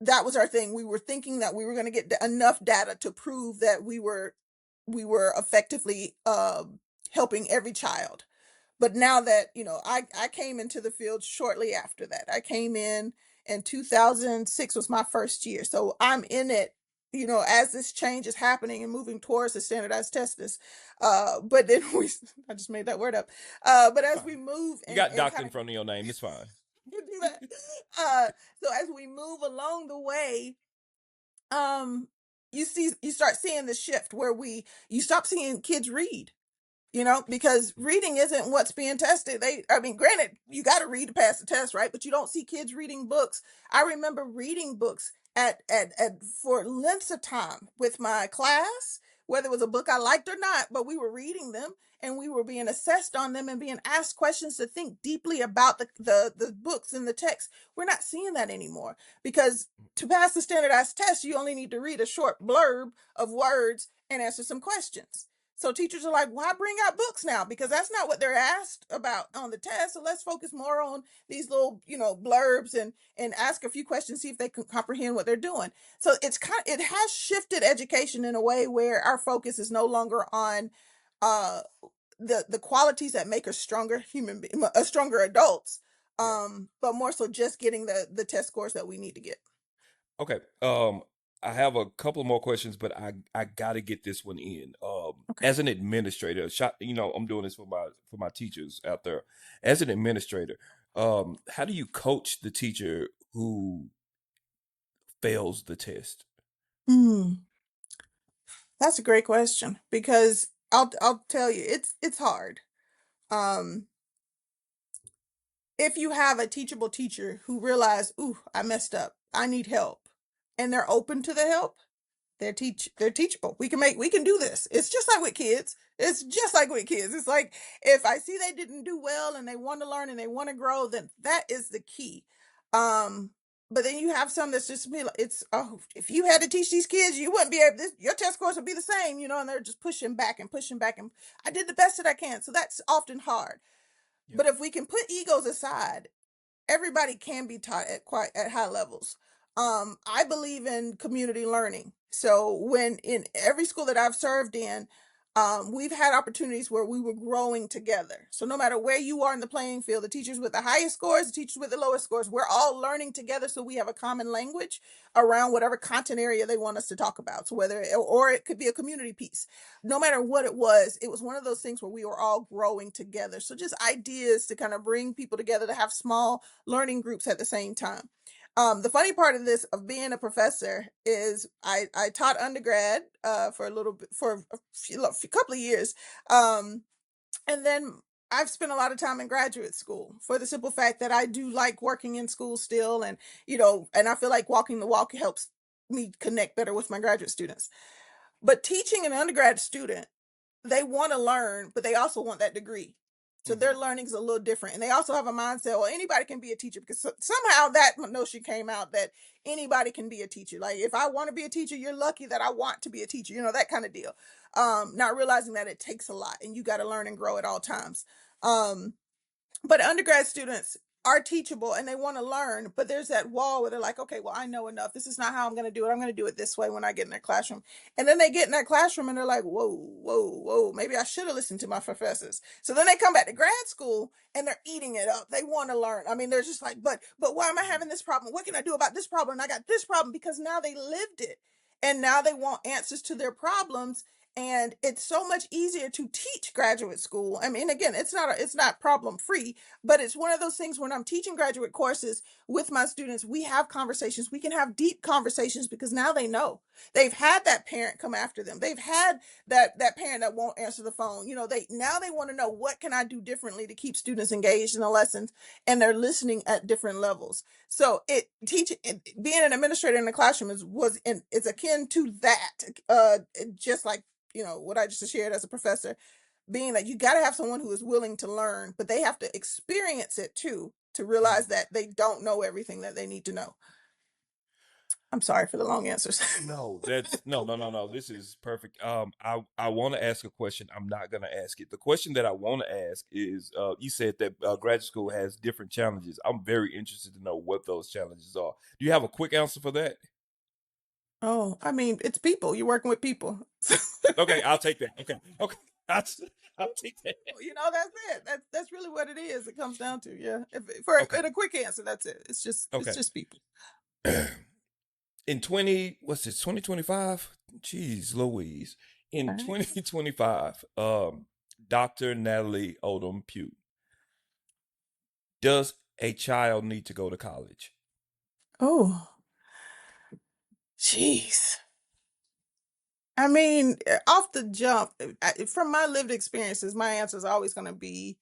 that was our thing. We were thinking that we were going to get enough data to prove that we were effectively helping every child. But now that, I came into the field shortly after that. I came in 2006 was my first year. So I'm in it, as this change is happening and moving towards the standardized tests. But then I just made that word up. But It's as fine. we move You and, got and doctor kind in of front of your name. It's fine. do that. So as we move along the way, um, you start seeing the shift where you stop seeing kids read, because reading isn't what's being tested. I mean, granted, you got to read to pass the test, right? But you don't see kids reading books. I remember reading books at for lengths of time with my class, whether it was a book I liked or not, but we were reading them and we were being assessed on them and being asked questions to think deeply about the books and the text. We're not seeing that anymore, because to pass the standardized test, you only need to read a short blurb of words and answer some questions. So teachers are like, why bring out books now? Because that's not what they're asked about on the test. So let's focus more on these little, blurbs and ask a few questions, see if they can comprehend what they're doing. So it has shifted education in a way where our focus is no longer on uh the qualities that make us stronger stronger adults, Yeah. but more so just getting the test scores that we need to get. Okay. I have a couple more questions, but I got to get this one in. Okay. As an administrator, I'm doing this for my teachers out there. As an administrator, how do you coach the teacher who fails the test? Hmm. That's a great question, because I'll tell you, it's hard. Um, if you have a teachable teacher who realize, ooh, I messed up, I need help, and they're open to the help, they're teachable. We can do this. It's just like with kids. It's just like with kids. It's like, if I see they didn't do well and they want to learn and they want to grow, then that is the key. Um, but then you have some that's just be like, it's, oh, if you had to teach these kids, you wouldn't be able. Your test scores would be the same, and they're just pushing back and pushing back, and I did the best that I can. So that's often hard. Yeah. But if we can put egos aside, everybody can be taught at high levels. I believe in community learning. So when in every school that I've served in, we've had opportunities where we were growing together. So no matter where you are in the playing field, the teachers with the highest scores, the teachers with the lowest scores, we're all learning together. So we have a common language around whatever content area they want us to talk about. So or it could be a community piece. No matter what it was one of those things where we were all growing together. So just ideas to kind of bring people together to have small learning groups at the same time. The funny part of this, of being a professor, is I taught undergrad for a little bit, for a couple of years, and then I've spent a lot of time in graduate school, for the simple fact that I do like working in school still, and and I feel like walking the walk helps me connect better with my graduate students. But teaching an undergrad student, they want to learn, but they also want that degree. So their learning's a little different. And they also have a mindset, well, anybody can be a teacher because somehow that notion came out that anybody can be a teacher. Like if I want to be a teacher, you're lucky that I want to be a teacher, that kind of deal. Not realizing that it takes a lot and you got to learn and grow at all times. Um, but undergrad students are teachable and they want to learn, but there's that wall where they're like, okay, well, I know enough. This is not how I'm going to do it. I'm going to do it this way when I get in their classroom. And then they get in that classroom and they're like, whoa, whoa, whoa, maybe I should have listened to my professors. So then they come back to grad school and they're eating it up. They want to learn. I mean, they're just like, but why am I having this problem? What can I do about this problem? And I got this problem because now they lived it. And now they want answers to their problems, and it's so much easier to teach graduate school. I mean, again, it's not problem free, but it's one of those things. When I'm teaching graduate courses with my students, we have conversations. We can have deep conversations because now they know. They've had that parent come after them. They've had that parent that won't answer the phone. They want to know, what can I do differently to keep students engaged in the lessons, and they're listening at different levels. So being an administrator in the classroom is akin to that. Just like what I just shared as a professor, being that you got to have someone who is willing to learn, but they have to experience it too to realize that they don't know everything that they need to know. I'm sorry for the long answers. No, that's no, no, no, no. This is perfect. I want to ask a question. I'm not gonna ask it. The question that I want to ask is, you said that graduate school has different challenges. I'm very interested to know what those challenges are. Do you have a quick answer for that? Oh, I mean, it's people. You're working with people. Okay, I'll take that. Okay, okay, I'll, I'll take that. That's it. That's really what it is. It comes down to, yeah. For Okay, in a quick answer, that's it. It's okay. just people. In what's this? 2025. Jeez, Louise. In All right. 2025, Dr. Natalie Odom Pough, does a child need to go to college? Oh, jeez. I mean, off the jump, from my lived experiences, my answer is always going to be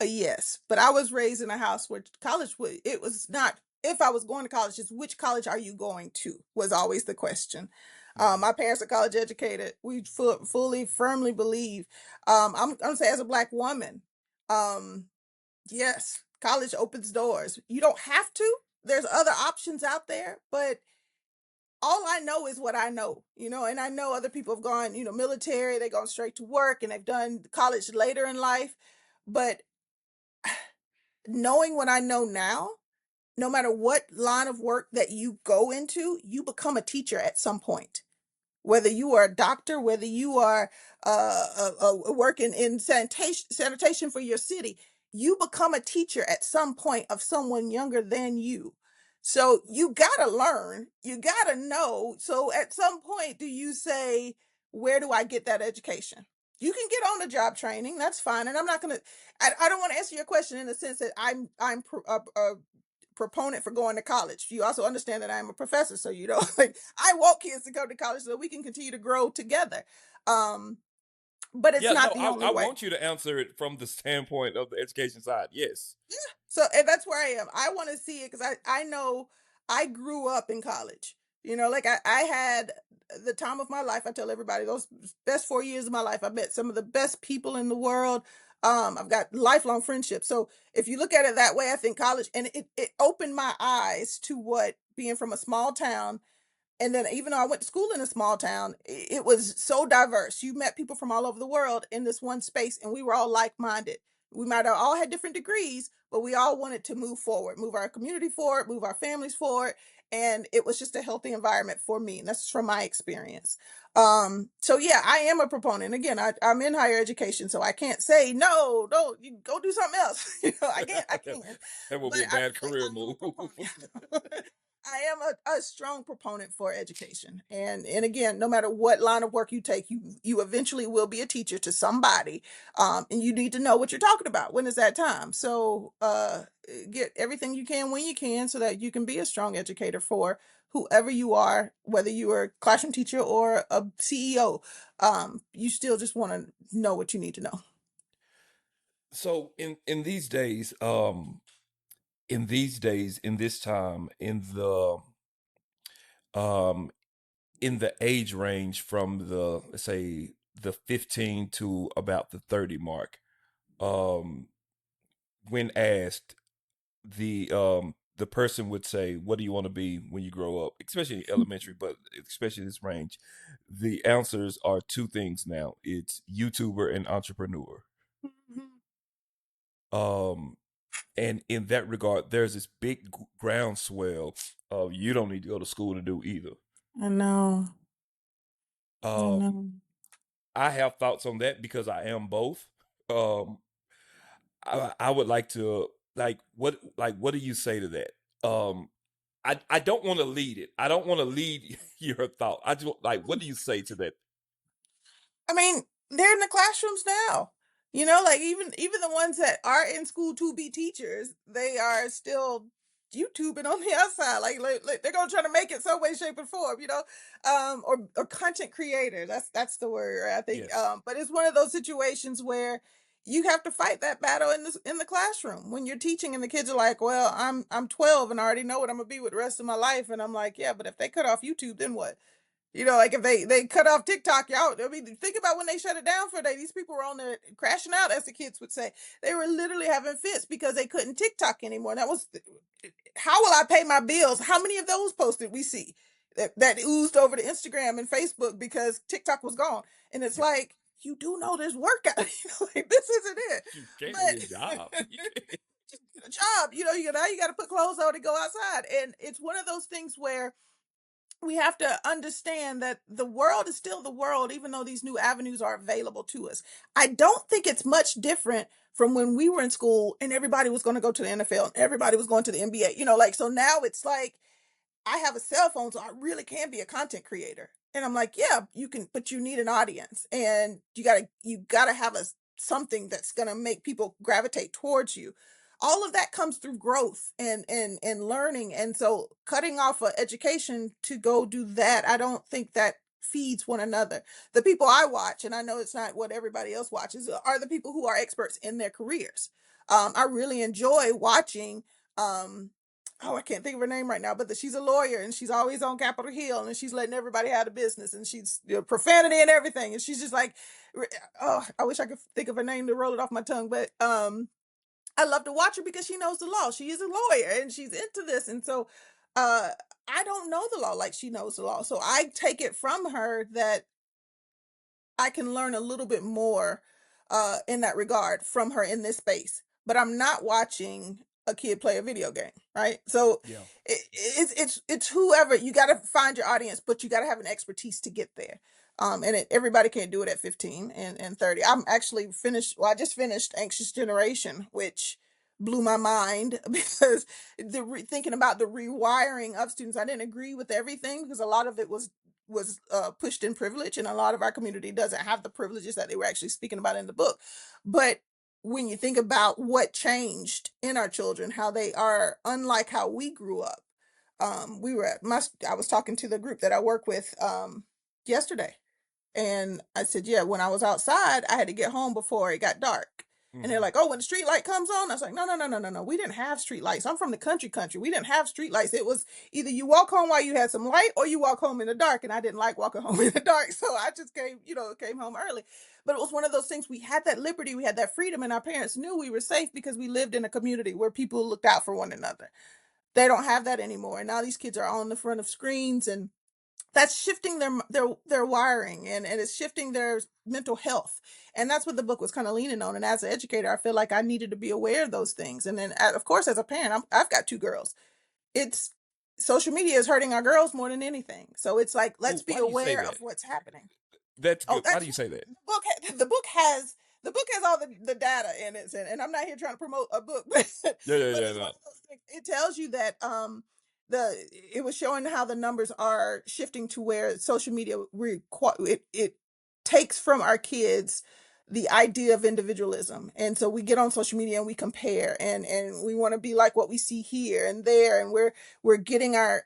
a yes. But I was raised in a house where it was not if I was going to college, just which college are you going to was always the question. Mhm. My parents are college educated. We fully, firmly believe. I'm going to say, as a Black woman, um, yes, college opens doors. You don't have to. There's other options out there, but all I know is what I know, and I know other people have gone, military, they've gone straight to work and they've done college later in life. But knowing what I know now, no matter what line of work that you go into, you become a teacher at some point. Whether you are a doctor, whether you are working in sanitation for your city, you become a teacher at some point of someone younger than you. So you gotta learn, you gotta know. So at some point, do you say, where do I get that education? You can get on the job training, that's fine. And I don't want to answer your question in the sense that I'm a proponent for going to college. You also understand that I'm a professor, so like, I want kids to go to college so that we can continue to grow together. Um, but it's Yeah, not no, the only I way. want you to answer it from the standpoint of the education side. Yes. Yeah. So, and that's where I am. I want to see it because I know I grew up in college. Like I had the time of my life. I tell everybody, those best 4 years of my life, I met some of the best people in the world. I've got lifelong friendships. So if you look at it that way, I think college, and it opened my eyes to what being from a small town. And then, even though I went to school in a small town, it was so diverse. You met people from all over the world in this one space, and we were all like-minded. We might have all had different degrees, but we all wanted to move forward, move our community forward, move our families forward. And it was just a healthy environment for me. And that's from my experience. So yeah, I am a proponent. Again, I'm in higher education, so I can't say no, don't you go do something else. I that, can't. that will But be a I bad would say career I am a move. proponent. I am a strong proponent for education. And again, no matter what line of work you take, you eventually will be a teacher to somebody. And you need to know what you're talking about when is that time. So get everything you can when you can so that you can be a strong educator for whoever you are, whether you are a classroom teacher or a CEO. You still just want to know what you need to know. So in these days, in this time, um in the age range from the, let's say, the 15 to about the 30 mark, um, when asked, the person would say, "What do you want to be when you grow up?" Especially in elementary, but especially this range, the answers are two things now. It's YouTuber and entrepreneur. Mhm. Um, and in that regard, there's this big groundswell of you don't need to go to school to do either. I know. I Um, know. I have thoughts on that because I am both. Um, I would like to what do you say to that? I don't want to lead it. I don't want to lead your thought. I just like what do you say to that? I mean, they're in the classrooms now. You know, like even the ones that are in school to be teachers, they are still YouTubing on the outside. Like they're gonna try to make it some way, shape, or form. You know, or content creator. That's the word I think. Yes. But it's one of those situations where you have to fight that battle in the classroom when you're teaching, and the kids are like, "Well, I'm 12 and I already know what I'm gonna be with the rest of my life," and I'm like, "Yeah, but if they cut off YouTube, then what?" You know, like if they cut off TikTok, y'all. I mean, think about when they shut it down for a day. These people were on there crashing out, as the kids would say. They were literally having fits because they couldn't TikTok anymore. And that was how will I pay my bills? How many of those posts did we see that oozed over to Instagram and Facebook because TikTok was gone? And it's like you do know there's work out. You know, like this isn't it. You can't get a But job. You can't. just get a job. You know, now you got to put clothes on to go outside, and it's one of those things where we have to understand that the world is still the world, even though these new avenues are available to us. I don't think it's much different from when we were in school and everybody was going to go to the NFL and everybody was going to the NBA. You know, like, so now it's like I have a cell phone, so I really can be a content creator. And I'm like, yeah, you can, but you need an audience, and you gotta have a something that's gonna make people gravitate towards you. All of that comes through growth and learning. And so cutting off a education to go do that, I don't think that feeds one another. The people I watch, and I know it's not what everybody else watches, are the people who are experts in their careers. I really enjoy watching oh, I can't think of her name right now, but she's a lawyer and she's always on Capitol Hill and she's letting everybody have the business and she's, you know, profanity and everything. And she's just like, oh, I wish I could think of her name to roll it off my tongue. But I love to watch her because she knows the law. She is a lawyer and she's into this. And so uh, I don't know the law like she knows the law. So I take it from her that I can learn a little bit more in that regard from her in this space. But I'm not watching a kid play a video game, right? So Yeah. it's whoever. You got to find your audience, but you got to have an expertise to get there. Everybody can't do it at 15 and 30. I'm actually finished. Well, I just finished Anxious Generation, which blew my mind because thinking about the rewiring of students, I didn't agree with everything because a lot of it was pushed in privilege, and a lot of our community doesn't have the privileges that they were actually speaking about in the book. But when you think about what changed in our children, how they are unlike how we grew up, we were at my. I was talking to the group that I work with yesterday, and I said, yeah, when I was outside, I had to get home before it got dark. And they're Hmm. like, oh, when the street light comes on, I was like, no, no, no, no, no, no. We didn't have street lights. I'm from the country. We didn't have street lights. It was either you walk home while you had some light or you walk home in the dark. And I didn't like walking home in the dark. So I just came home early. But it was one of those things. We had that liberty. We had that freedom. And our parents knew we were safe because we lived in a community where people looked out for one another. They don't have that anymore. And now these kids are on the front of screens, and that's shifting their wiring, and it's shifting their mental health. And that's what the book was kind of leaning on. And as an educator, I feel like I needed to be aware of those things. And then of course, as a parent, I've got two girls. It's social media is hurting our girls more than anything, so it's like let's Oh, be why do you say aware of that? what's happening. That's Oh, good. Why do that's you say that? the book. The book has all the data in it, and I'm not here trying to promote a book, but Yeah, yeah, yeah. it's one No. of those things. It tells you that the it was showing how the numbers are shifting to where social media it takes from our kids the idea of individualism. And so we get on social media and we compare, and we want to be like what we see here and there, and we're getting our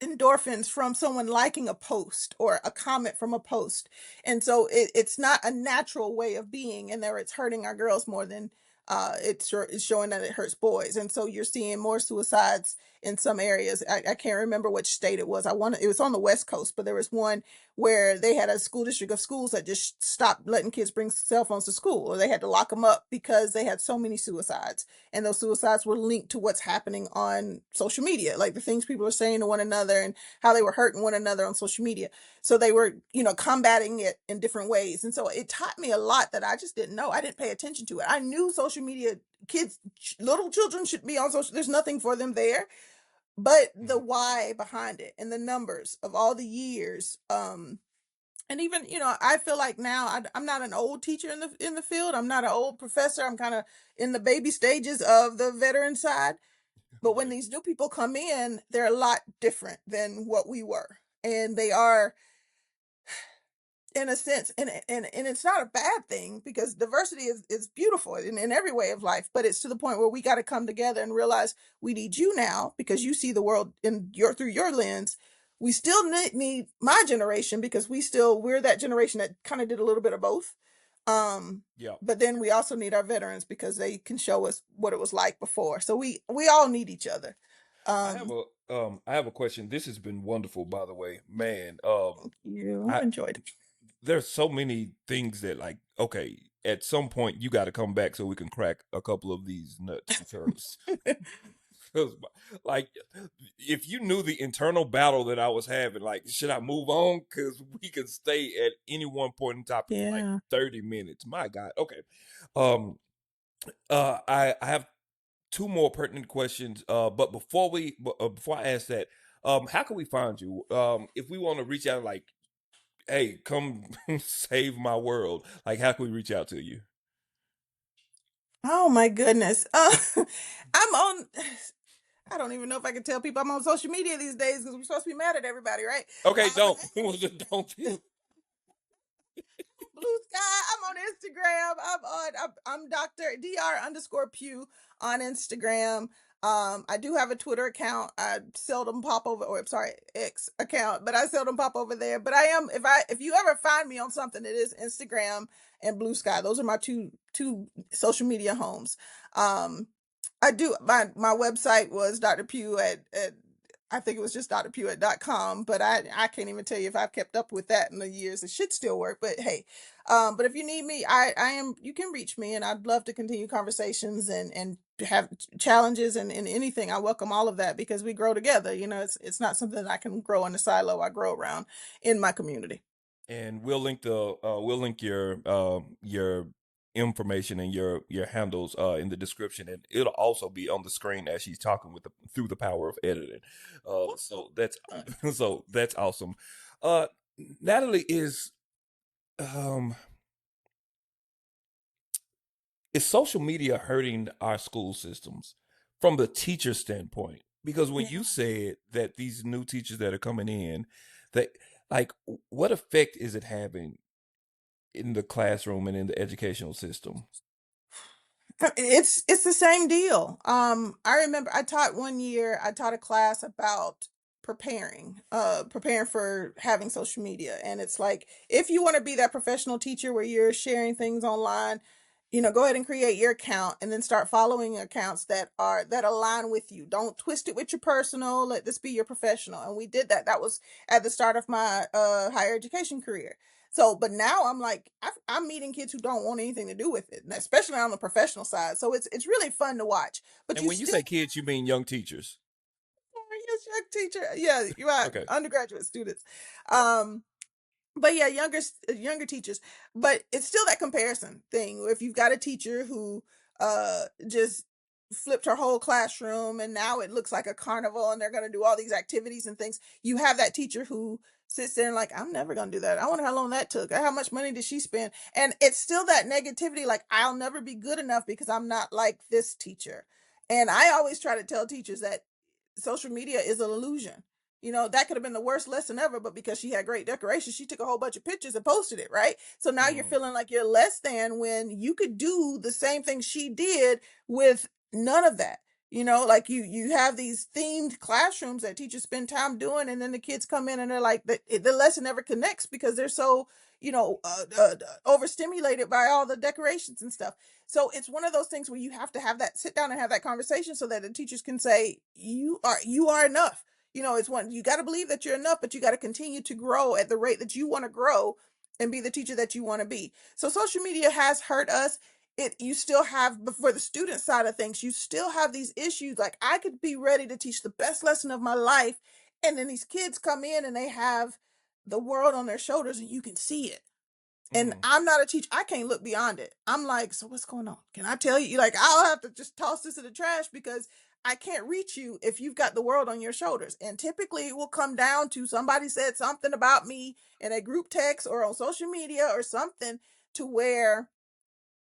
endorphins from someone liking a post or a comment from a post. And so it's not a natural way of being, and there it's hurting our girls more than It's showing that it hurts boys, and so you're seeing more suicides in some areas. I can't remember which state it was. It was on the West Coast, but there was one where they had a school district of schools that just stopped letting kids bring cell phones to school, or they had to lock them up because they had so many suicides, and those suicides were linked to what's happening on social media, like the things people are saying to one another and how they were hurting one another on social media. So they were, combating it in different ways. And so it taught me a lot that I just didn't know. I didn't pay attention to it. I knew social media, kids, little children should be on social, there's nothing for them there. But the why behind it and the numbers of all the years, and even, I feel like now I'm not an old teacher in the field. I'm not an old professor. I'm kind of in the baby stages of the veteran side. But when Right. these new people come in, they're a lot different than what we were, and they are, in a sense, and it's not a bad thing, because diversity is beautiful in every way of life, but it's to the point where we got to come together and realize we need you now because you see the world through your lens. We still need my generation, because we're that generation that kind of did a little bit of both. um Yeah. but then we also need our veterans because they can show us what it was like before, so we all need each other. um I have a question. This has been wonderful, by the way. Man, you I enjoyed there's so many things that, like, okay, at some point you got to come back so we can crack a couple of these nuts because it. 'cause, like, if you knew the internal battle that I was having, like, should I move on? Because we can stay at any one point in topic for like Yeah. 30 minutes. My God. Okay. Um, I have two more pertinent questions. But before I ask that, how can we find you? If we want to reach out, like, hey, come save my world. Like, how can we reach out to you? Oh my goodness. I'm on. I don't even know if I can tell people I'm on social media these days because we're supposed to be mad at everybody, right? Okay, But don't don't. Blue Sky. I'm on Instagram. I'm Dr. underscore Pough on Instagram. I do have a Twitter account. I seldom pop over, or sorry, X account, but I seldom pop over there. But I am, if you ever find me on something, it is Instagram and Blue Sky. Those are my two social media homes. Um, I do, my website was Dr. Pough at I think it was just drpewett.com, but I can't even tell you if I've kept up with that in the years. It should still work, but hey. But if you need me, I am, you can reach me, and I'd love to continue conversations and have challenges and anything. I welcome all of that because we grow together. It's not something that I can grow in a silo. I grow around in my community. And we'll link your information and your handles in the description, and it'll also be on the screen as she's talking through the power of editing. So that's so that's awesome. Uh, Natalie, um is social media hurting our school systems from the teacher standpoint? Because when Yeah. you said that these new teachers that are coming in, that, like, what effect is it having in the classroom and in the educational system? It's the same deal. I remember I taught one year, I taught a class about preparing for having social media. And it's like, if you want to be that professional teacher where you're sharing things online, go ahead and create your account and then start following accounts that align with you. Don't twist it with your personal. Let this be your professional. And we did that. That was at the start of my higher education career. So, but now I'm like, I'm meeting kids who don't want anything to do with it, and especially on the professional side. So it's really fun to watch. But And you when you still, say kids, you mean young teachers. yes, your teacher, yeah, you are Okay. undergraduate students. Um, but yeah, younger teachers. But it's still that comparison thing. If you've got a teacher who just flipped her whole classroom and now it looks like a carnival and they're going to do all these activities and things, you have that teacher who sits there and like, I'm never going to do that. I wonder how long that took. How much money did she spend? And it's still that negativity, like, I'll never be good enough because I'm not like this teacher. And I always try to tell teachers that social media is an illusion. That could have been the worst lesson ever, but because she had great decorations, she took a whole bunch of pictures and posted it, right? So now you're Mm. feeling like you're less than when you could do the same thing she did with none of that. Like you have these themed classrooms that teachers spend time doing, and then the kids come in and they're like, the lesson never connects because they're so overstimulated by all the decorations and stuff. So it's one of those things where you have to have that sit down and have that conversation so that the teachers can say you are enough. It's one, you got to believe that you're enough, but you got to continue to grow at the rate that you want to grow and be the teacher that you want to be. So social media has hurt us. You still have, but for the student side of things, you still have these issues. Like, I could be ready to teach the best lesson of my life, and then these kids come in and they have the world on their shoulders and you can see it. And Mm. I'm not a teacher. I can't look beyond it. I'm like, so what's going on? Can I tell you? Like, I'll have to just toss this in the trash because I can't reach you if you've got the world on your shoulders. And typically it will come down to somebody said something about me in a group text or on social media or something, to where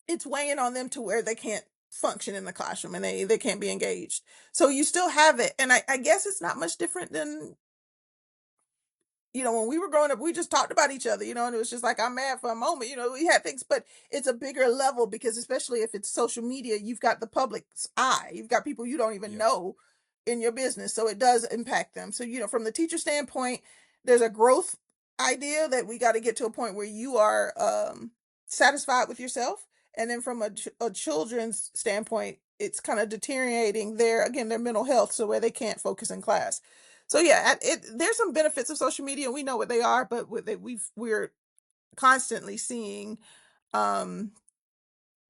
it's weighing on them to where they can't function in the classroom and they can't be engaged. So you still have it. And I guess it's not much different than, when we were growing up, we just talked about each other, and it was just like, I'm mad for a moment, we had things, but it's a bigger level because, especially if it's social media, you've got the public's eye, you've got people you don't even Yeah. know in your business. So it does impact them. So, from the teacher standpoint, there's a growth idea that we got to get to a point where you are satisfied with yourself. And then from a children's standpoint, it's kind of deteriorating their mental health, so where they can't focus in class. So yeah, there's some benefits of social media, and we know what they are, but we're constantly seeing um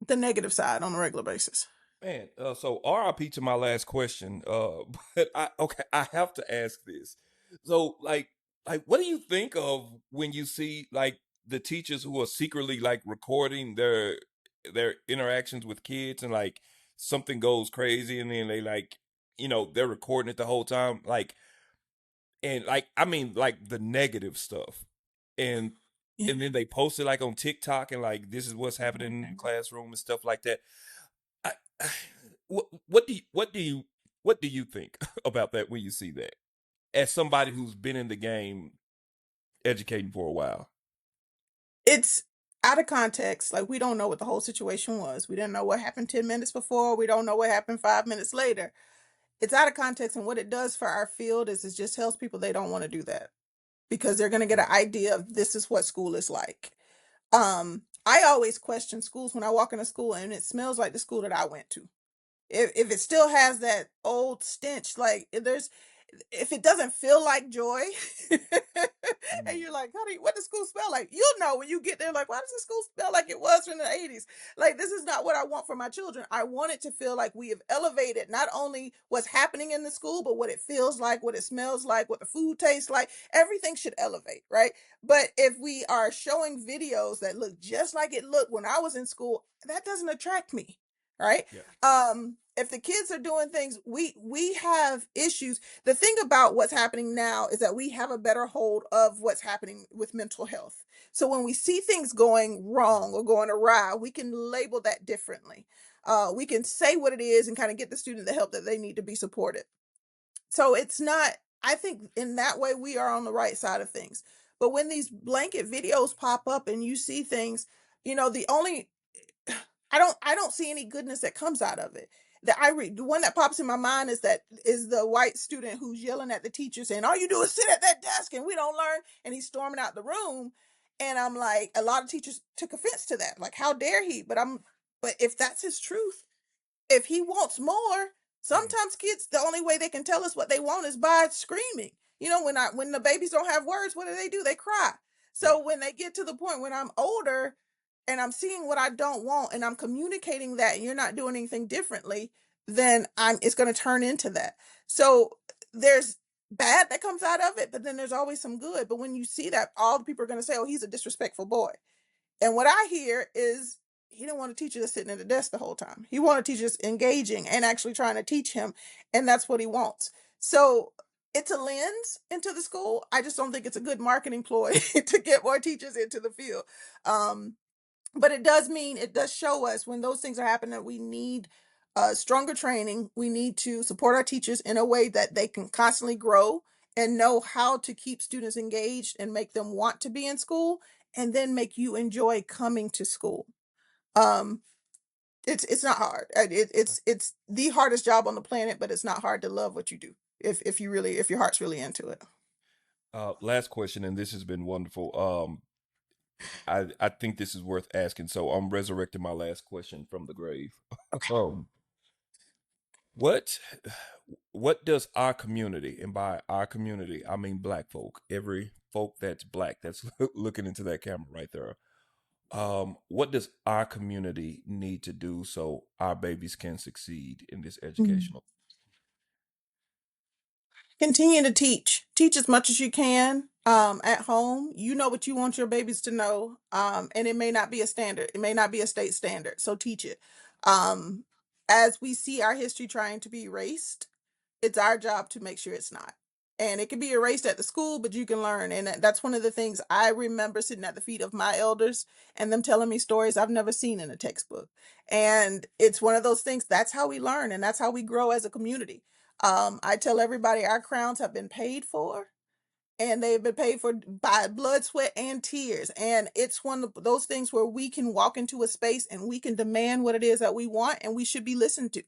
the negative side on a regular basis. Man, so RIP to my last question. But I have to ask this. So like what do you think of when you see like the teachers who are secretly like recording their interactions with kids, and like something goes crazy and then they like, they're recording it the whole time, like, and like, I mean, like the negative stuff. And Yeah. and then they post it like on TikTok, and like, this is what's happening in the classroom and stuff like that. I, what do you think about that when you see that, as somebody who's been in the game educating for a while? It's out of context. Like, we don't know what the whole situation was. We didn't know what happened 10 minutes before. We don't know what happened 5 minutes later. It's out of context, and what it does for our field is it just tells people they don't want to do that because they're going to get Mm. an idea of this is what school is like. I always question schools when I walk into school and it smells like the school that I went to. If it still has that old stench, like, if it doesn't feel like joy, and Mm. you're like, honey, what does school smell like? You'll know when you get there, like, why does the school smell like it was from the 80s? Like, this is not what I want for my children. I want it to feel like we have elevated not only what's happening in the school, but what it feels like, what it smells like, what the food tastes like. Everything should elevate, right? But if we are showing videos that look just like it looked when I was in school, that doesn't attract me, right? Yeah. If the kids are doing things, we have issues. The thing about what's happening now is that we have a better hold of what's happening with mental health. So when we see things going wrong or going awry, we can label that differently. We can say what it is and kind of get the student the help that they need to be supported. So it's not, I think in that way we are on the right side of things. But when these blanket videos pop up and you see things, the only, I don't see any goodness that comes out of it. The one that pops in my mind is the white student who's yelling at the teacher saying, all you do is sit at that desk and we don't learn, and he's storming out the room. And I'm like, a lot of teachers took offense to that. Like, how dare he? But if that's his truth, if he wants more, Mm. sometimes kids, the only way they can tell us what they want is by screaming. When the babies don't have words, what do? They cry. Yeah. So when they get to the point when I'm older and I'm seeing what I don't want and I'm communicating that and you're not doing anything differently, then it's going to turn into that. So there's bad that comes out of it, but then there's always some good. But when you see that, all the people are going to say, "Oh, he's a disrespectful boy." And what I hear is he didn't want a teacher just sitting at the desk the whole time. He wanted teachers engaging and actually trying to teach him, and that's what he wants. So it's a lens into the school. I just don't think it's a good marketing ploy to get more teachers into the field. Um, but it does show us when those things are happening that we need stronger training. We need to support our teachers in a way that they can constantly grow and know how to keep students engaged and make them want to be in school, and then make you enjoy coming to school. Um, it's not hard. It's the hardest job on the planet, but it's not hard to love what you do if your heart's really into it. Last question, and this has been wonderful. I think this is worth asking. So I'm resurrecting my last question from the grave. um, what what does our community, and by our community I mean black folk, every folk that's black that's looking into that camera right there, what does our community need to do so our babies can succeed in this Mm. educational? Continue to teach as much as you can at home. You know what you want your babies to know, and it may not be a standard, it may not be a state standard, so teach it. um, as we see our history trying to be erased, it's our job to make sure it's not. And it can be erased at the school, but you can learn. And that's one of the things I remember, sitting at the feet of my elders and them telling me stories I've never seen in a textbook. And it's one of those things, that's how we learn and that's how we grow as a community. I tell everybody our crowns have been paid for, and they've been paid for by blood, sweat, and tears. And it's one of those things where we can walk into a space and we can demand what it is that we want, and we should be listened to.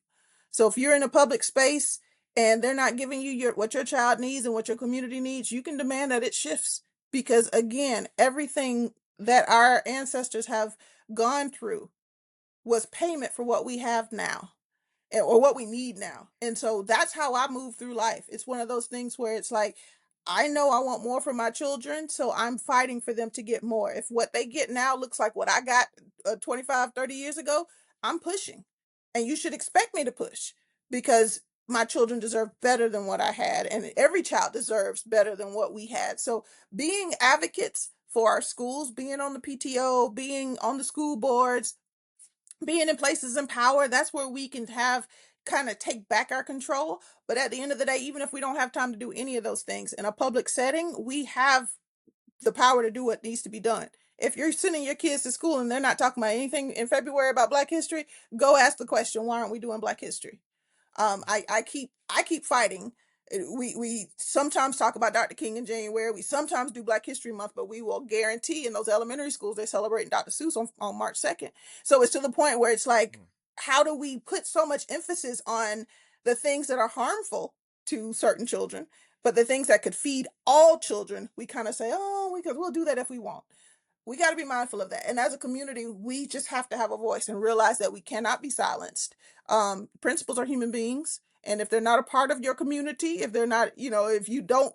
So if you're in a public space and they're not giving you what your child needs and what your community needs, you can demand that it shifts. Because again, everything that our ancestors have gone through was payment for what we have now, or what we need now. And so that's how I move through life. It's one of those things where it's like, I know I want more for my children, so I'm fighting for them to get more. If what they get now looks like what I got 25, 30 years ago, I'm pushing. And you should expect me to push, because my children deserve better than what I had, and every child deserves better than what we had. So being advocates for our schools, being on the PTO, being on the school boards, being in places in power, that's where we can have kind of take back our control. But at the end of the day, even if we don't have time to do any of those things in a public setting, we have the power to do what needs to be done. If you're sending your kids to school and they're not talking about anything in February about Black history, go ask the question, why aren't we doing Black history? I keep fighting. We sometimes talk about Dr. King in January. We sometimes do Black History Month, but we will guarantee in those elementary schools they're celebrating Dr. Seuss on March 2nd. So it's to the point where it's like, how do we put so much emphasis on the things that are harmful to certain children, but the things that could feed all children, we kind of say, oh, we'll do that if we want. We got to be mindful of that. And as a community, we just have to have a voice and realize that we cannot be silenced. Principals are human beings. And if they're not a part of your community, if they're not, if you don't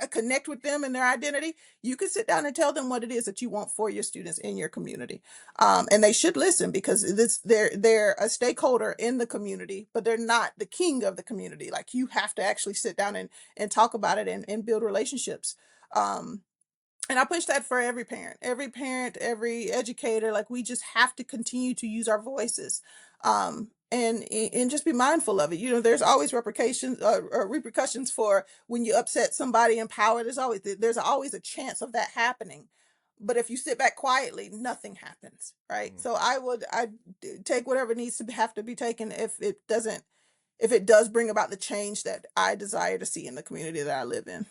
connect with them and their identity, you can sit down and tell them what it is that you want for your students in your community. And they should listen, because they're a stakeholder in the community, but they're not the king of the community. Like, you have to actually sit down and talk about it and build relationships. Um, and I push that for every parent, every educator. Like, we just have to continue to use our voices, and just be mindful of it. There's always repercussions for when you upset somebody in power. There's always a chance of that happening. But if you sit back quietly, nothing happens, right? Mm. So I take whatever needs to have to be taken, if it does bring about the change that I desire to see in the community that I live in.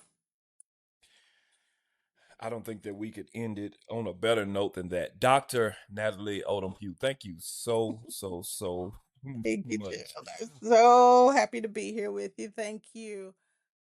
I don't think that we could end it on a better note than that. Dr. Natalie Odom Pough, thank you so Thank you, much. Jill. I'm so happy to be here with you. Thank you.